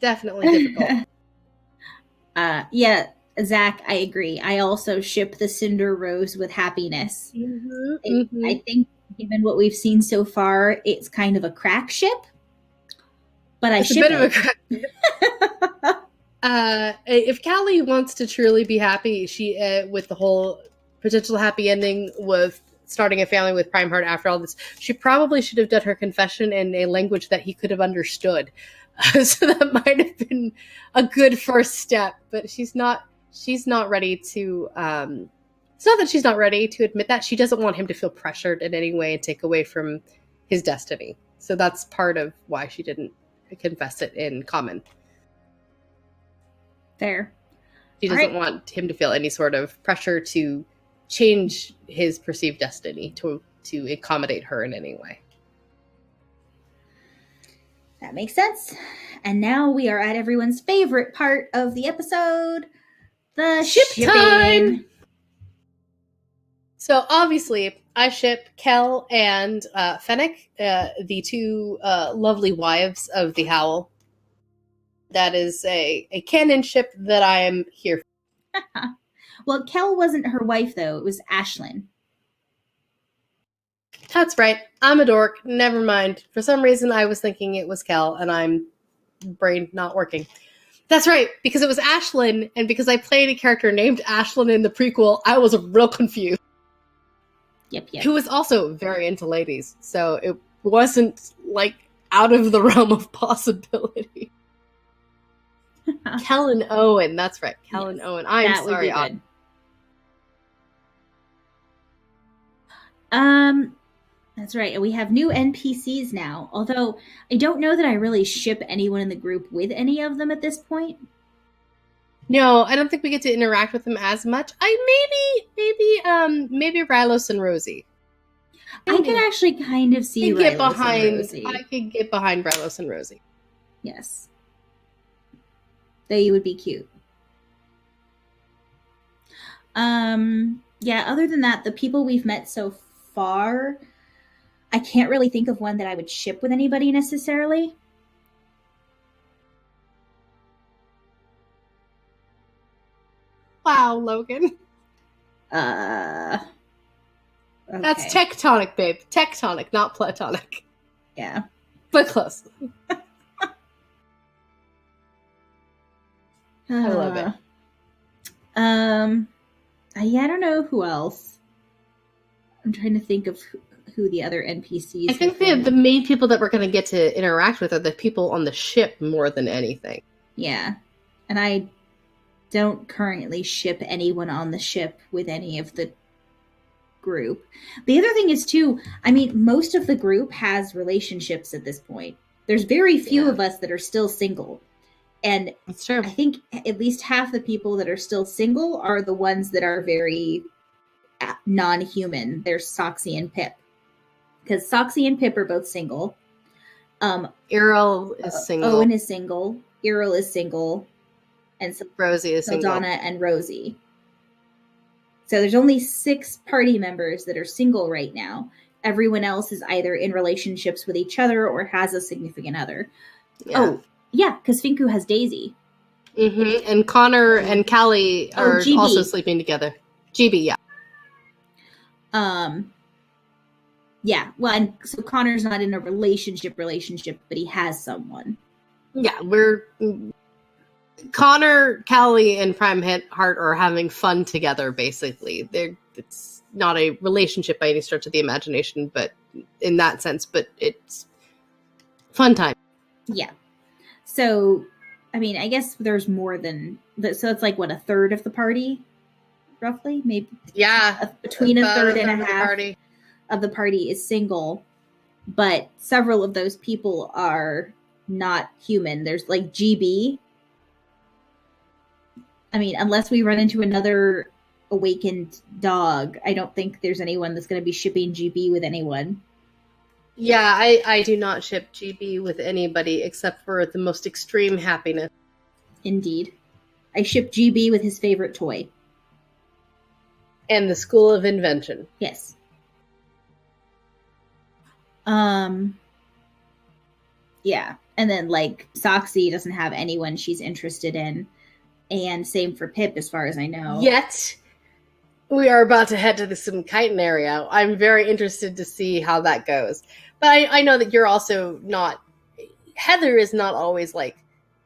Definitely difficult. Yeah, Zach, I agree. I also ship the Cinder Rose with Happiness. Mm-hmm, I think, given what we've seen so far, it's kind of a crack ship. But it's a bit of a crack ship. If Callie wants to truly be happy, she with the whole potential happy ending with starting a family with Primeheart after all this, she probably should have done her confession in a language that he could have understood. So that might have been a good first step. But she's not ready to. It's not that she's not ready to admit that. She doesn't want him to feel pressured in any way and take away from his destiny. So that's part of why she didn't confess it in common. Fair. She doesn't want him to feel any sort of pressure to change his perceived destiny to accommodate her in any way. That makes sense. And now we are at everyone's favorite part of the episode, the shipping time. So obviously, I ship Kel and Fennec, the two lovely wives of the Howl. That is a canon ship that I am here for. Well, Kel wasn't her wife, though. It was Ashlyn. That's right. I'm a dork. Never mind. For some reason, I was thinking it was Kel, and I'm brain not working. That's right, because it was Ashlyn, and because I played a character named Ashlyn in the prequel, I was real confused. Yep. Who was also very into ladies, so it wasn't, out of the realm of possibility. Kel and Owen, that's right. Kel and Owen. I'm sorry. That's right. And we have new NPCs now. Although I don't know that I really ship anyone in the group with any of them at this point. No, I don't think we get to interact with them as much. Maybe Rylos and Rosie. I could actually kind of see Rylos and Rosie. I could get behind Rylos and Rosie. Yes. They would be cute. Yeah, other than that, the people we've met so far, I can't really think of one that I would ship with anybody necessarily. Wow, Logan. Okay. That's tectonic, babe. Tectonic, not platonic. Yeah. But close. I love it. Yeah, I don't know who else. I'm trying to think of who the other NPCs I think the main people that we're going to get to interact with are the people on the ship more than anything. Yeah. And I don't currently ship anyone on the ship with any of the group. The other thing is, too, I mean, most of the group has relationships at this point. There's very few of us that are still single. And that's true. I think at least half the people that are still single are the ones that are very non-human. There's Soxy and Pip. Because Soxy and Pip are both single. Errol is single. Owen is single. Errol is single. And Rosie is single. Donna and Rosie. So there's only 6 party members that are single right now. Everyone else is either in relationships with each other or has a significant other. Yeah. Oh, yeah, because Finku has Daisy. Mm-hmm. And Connor and Callie are also sleeping together. GB, yeah. Yeah, well, and so Connor's not in a relationship, but he has someone. Yeah, Connor, Callie, and Prime Heart are having fun together, basically. It's not a relationship by any stretch of the imagination, but in that sense, but it's fun time. Yeah. So, I mean, I guess there's more than... So it's like, what, a third of the party? Roughly? Maybe? Yeah. Between a third and a half of the party is single, but several of those people are not human. There's like GB. I mean, unless we run into another awakened dog, I don't think there's anyone that's going to be shipping GB with anyone. Yeah, I do not ship GB with anybody except for the most extreme happiness. Indeed. I ship GB with his favorite toy. And the School of Invention. Yes. Yeah. And then, like, Soxy doesn't have anyone she's interested in. And same for Pip, as far as I know. Yet, we are about to head to the Chitin area. I'm very interested to see how that goes. But I know that you're also not... Heather is not always, like,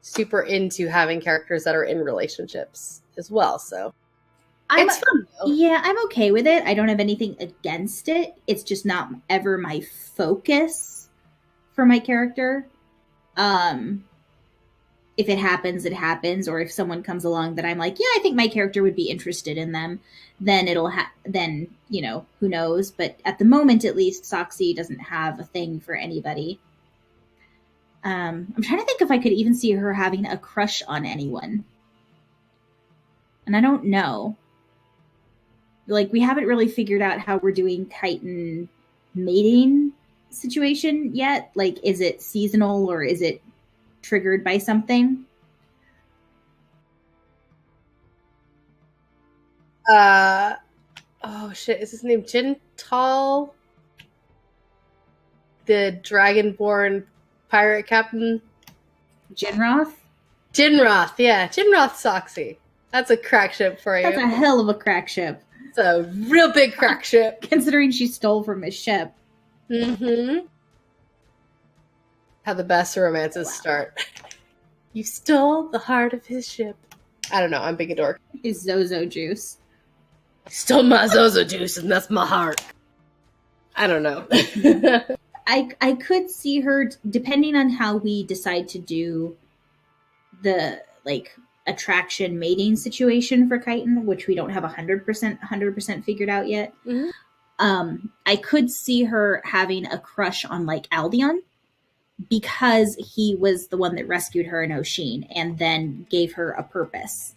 super into having characters that are in relationships as well, so... It's fun, though. Yeah, I'm okay with it. I don't have anything against it. It's just not ever my focus for my character. If it happens, it happens. Or if someone comes along that I'm like, yeah, I think my character would be interested in them, then then, you know, who knows. But at the moment, at least, Soxy doesn't have a thing for anybody. I'm trying to think if I could even see her having a crush on anyone. And I don't know. Like, we haven't really figured out how we're doing chitin mating situation yet. Like, is it seasonal or is it triggered by something? Oh shit, is his name Jintal? The Dragonborn pirate captain? Jinroth? Jinroth, yeah. Jinroth Soxy. That's a crack ship for you. That's a hell of a crack ship. It's a real big crack ship. Considering she stole from his ship. Mm-hmm. How the best romances start. You stole the heart of his ship. I don't know, I'm being a dork. His Zozo juice. Stole my Zozo juice and that's my heart. I don't know. I could see her, depending on how we decide to do the, like, attraction mating situation for chitin, which we don't have 100% figured out yet. Mm-hmm. I could see her having a crush on, like, Aldion, because he was the one that rescued her in Oshin and then gave her a purpose.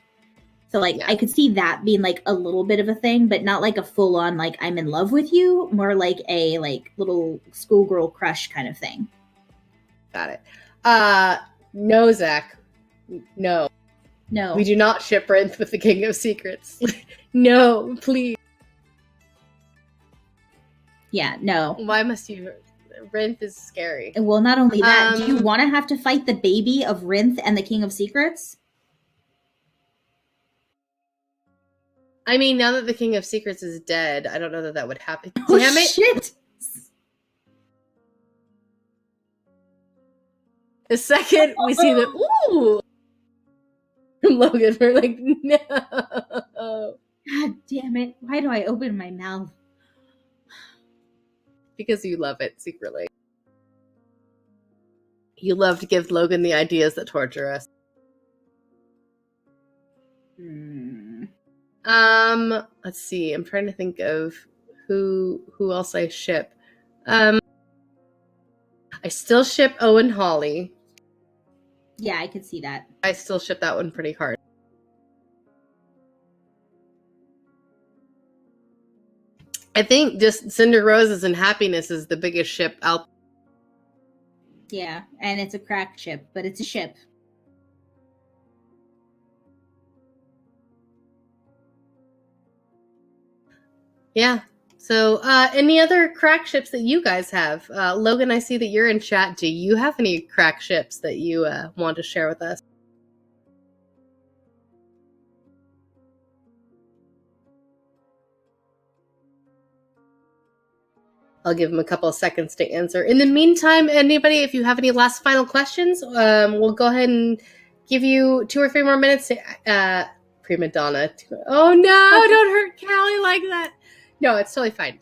So, like, Yeah. I could see that being, like, a little bit of a thing, but not, like, a full-on, like, I'm in love with you. More like a, like, little schoolgirl crush kind of thing. Got it. No, Zach. No. No. We do not ship Rinth with the King of Secrets. No, please. Yeah, no. Why must you? Rinth is scary. Well, not only that, do you want to have to fight the baby of Rinth and the King of Secrets? I mean, now that the King of Secrets is dead, I don't know that would happen. Oh, Damn it! shit! The second we see the ooh from Logan, we're like, no. God damn it! Why do I open my mouth? Because you love it secretly. You love to give Logan the ideas that torture us. Let's see. I'm trying to think of who else I ship. I still ship Owen Holly. Yeah, I could see that. I still ship that one pretty hard. I think just Cinder Roses and Happiness is the biggest ship out. Yeah, and it's a crack ship, but it's a ship. Yeah. So, any other crack ships that you guys have? Logan, I see that you're in chat. Do you have any crack ships that you want to share with us? I'll give him a couple of seconds to answer. In the meantime, anybody, if you have any last final questions, we'll go ahead and give you 2 or 3 more minutes to prima donna. Oh no, don't hurt Callie like that. No, it's totally fine.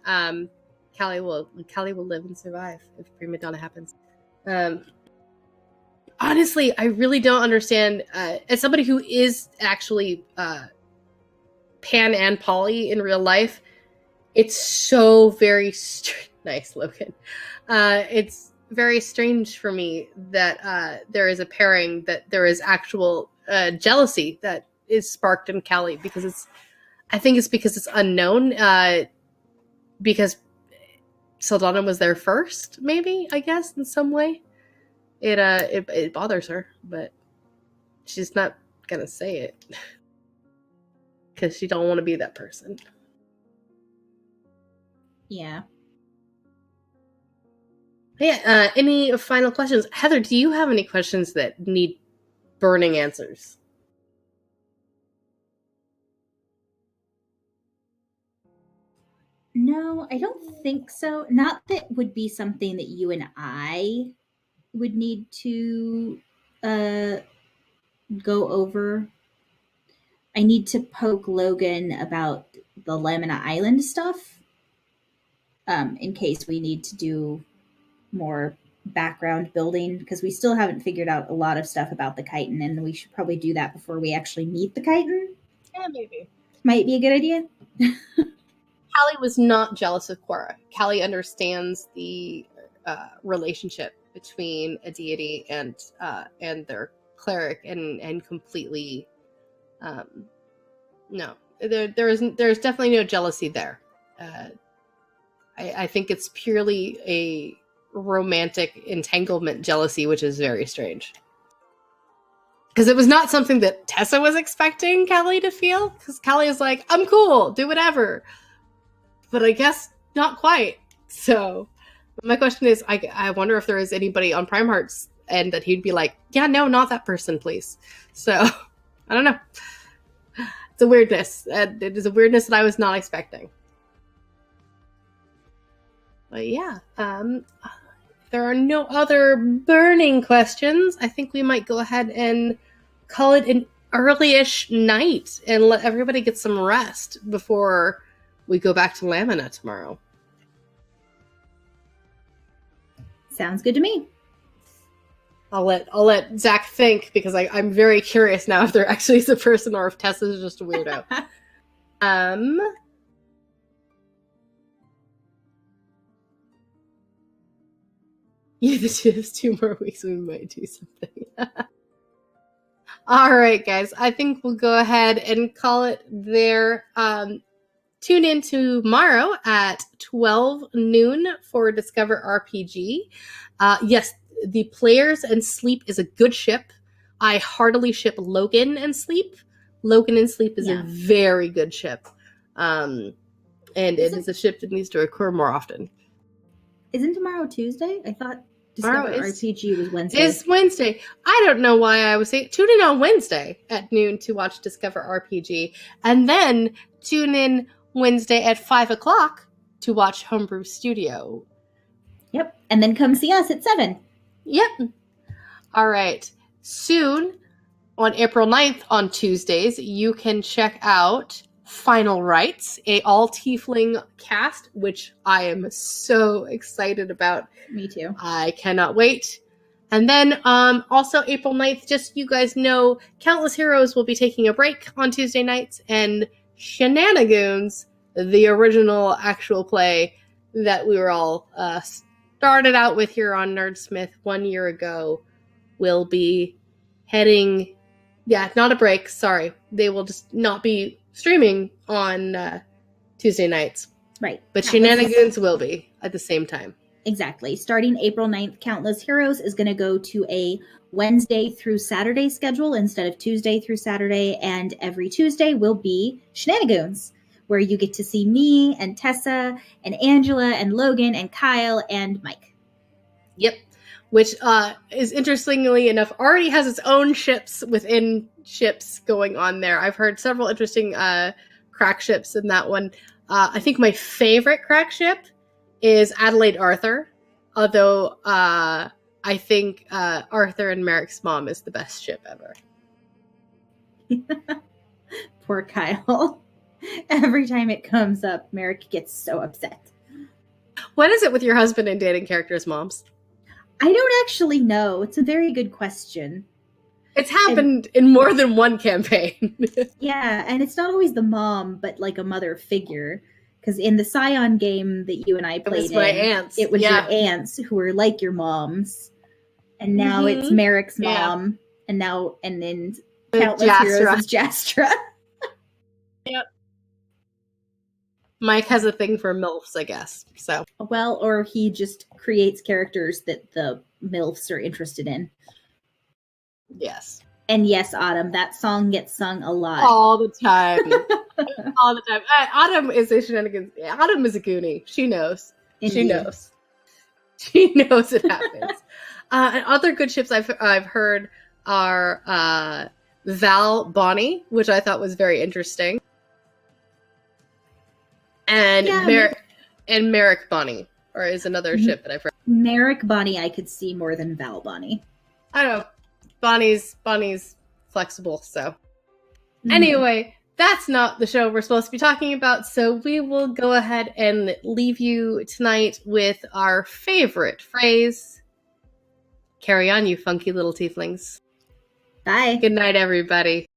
Callie will live and survive if prima donna happens. Honestly, I really don't understand. As somebody who is actually pan and poly in real life, it's so very nice, Logan. It's very strange for me that there is a pairing, that there is actual jealousy that is sparked in Callie, because I think it's because it's unknown. Because Saldana was there first, maybe, I guess, in some way. It bothers her, but she's not gonna say it because she don't want to be that person. Yeah. Yeah. Any final questions? Heather, do you have any questions that need burning answers? No, I don't think so. Not that would be something that you and I would need to go over. I need to poke Logan about the Lamina Island stuff, in case we need to do more background building, because we still haven't figured out a lot of stuff about the chitin, and we should probably do that before we actually meet the chitin. Yeah, maybe. Might be a good idea. Callie was not jealous of Cora. Callie understands the relationship between a deity and their cleric, and completely no. There's definitely no jealousy there. I think it's purely a romantic entanglement jealousy, which is very strange. Because it was not something that Tessa was expecting Callie to feel. Because Callie is like, I'm cool, do whatever. But I guess not quite. So my question is, I wonder if there is anybody on Prime Hearts and that he'd be like, yeah, no, not that person, please. So I don't know. It's a weirdness. It is a weirdness that I was not expecting. But yeah, if there are no other burning questions, I think we might go ahead and call it an early-ish night and let everybody get some rest before we go back to Lamina tomorrow. Sounds good to me. I'll let Zach think, because I'm very curious now if there actually is a person or if Tessa's just a weirdo. Yeah, this is 2 more weeks. We might do something. All right, guys. I think we'll go ahead and call it there. Tune in tomorrow at 12 noon for Discover RPG. Yes, the Players and Sleep is a good ship. I heartily ship Logan and Sleep. Logan and Sleep is a very good ship. And it is a ship that needs to occur more often. Isn't tomorrow Tuesday? I thought Discover RPG was Wednesday. It's Wednesday. I don't know why I was saying tune in on Wednesday at noon to watch Discover RPG. And then tune in Wednesday at 5 o'clock to watch Homebrew Studio. Yep. And then come see us at 7. Yep. All right. Soon, on April 9th on Tuesdays, you can check out Final Rites, a all-tiefling cast, which I am so excited about. Me too. I cannot wait. And then also April 9th, just you guys know, Countless Heroes will be taking a break on Tuesday nights, and Shenanigans, the original actual play that we were all started out with here on NerdSmith 1 year ago, will be heading... Yeah, not a break, sorry. They will just not be streaming on Tuesday nights. Right. But Shenanigans will be at the same time. Exactly. Starting April 9th, Countless Heroes is going to go to a Wednesday through Saturday schedule instead of Tuesday through Saturday. And every Tuesday will be Shenanigans, where you get to see me and Tessa and Angela and Logan and Kyle and Mike. Yep. Which is, interestingly enough, already has its own ships within ships going on there. I've heard several interesting crack ships in that one. I think my favorite crack ship is Adelaide Arthur, although I think Arthur and Merrick's mom is the best ship ever. Poor Kyle. Every time it comes up, Merrick gets so upset. What is it with your husband and dating characters' moms? I don't actually know. It's a very good question. It's happened in more than one campaign. Yeah, and it's not always the mom, but like a mother figure. Because in the Scion game that you and I played it was your aunts who were like your moms. And now it's Merrick's mom. And then Countless Heroes is Jastra. Yep. Mike has a thing for MILFs, I guess. So, well, or he just creates characters that the MILFs are interested in. Yes. And yes, Autumn, that song gets sung a lot. All the time. All the time. Autumn is a shenanigans. Autumn is a goonie. She knows. Indeed. She knows. She knows it happens. And other good ships I've heard are Val Bonnie, which I thought was very interesting. And Merrick Bonnie, or is another ship that I've heard. Merrick Bonnie I could see more than Val Bonnie. I don't know. Bonnie's flexible, so. Anyway, that's not the show we're supposed to be talking about, so we will go ahead and leave you tonight with our favorite phrase. Carry on, you funky little tieflings. Bye. Good night, everybody.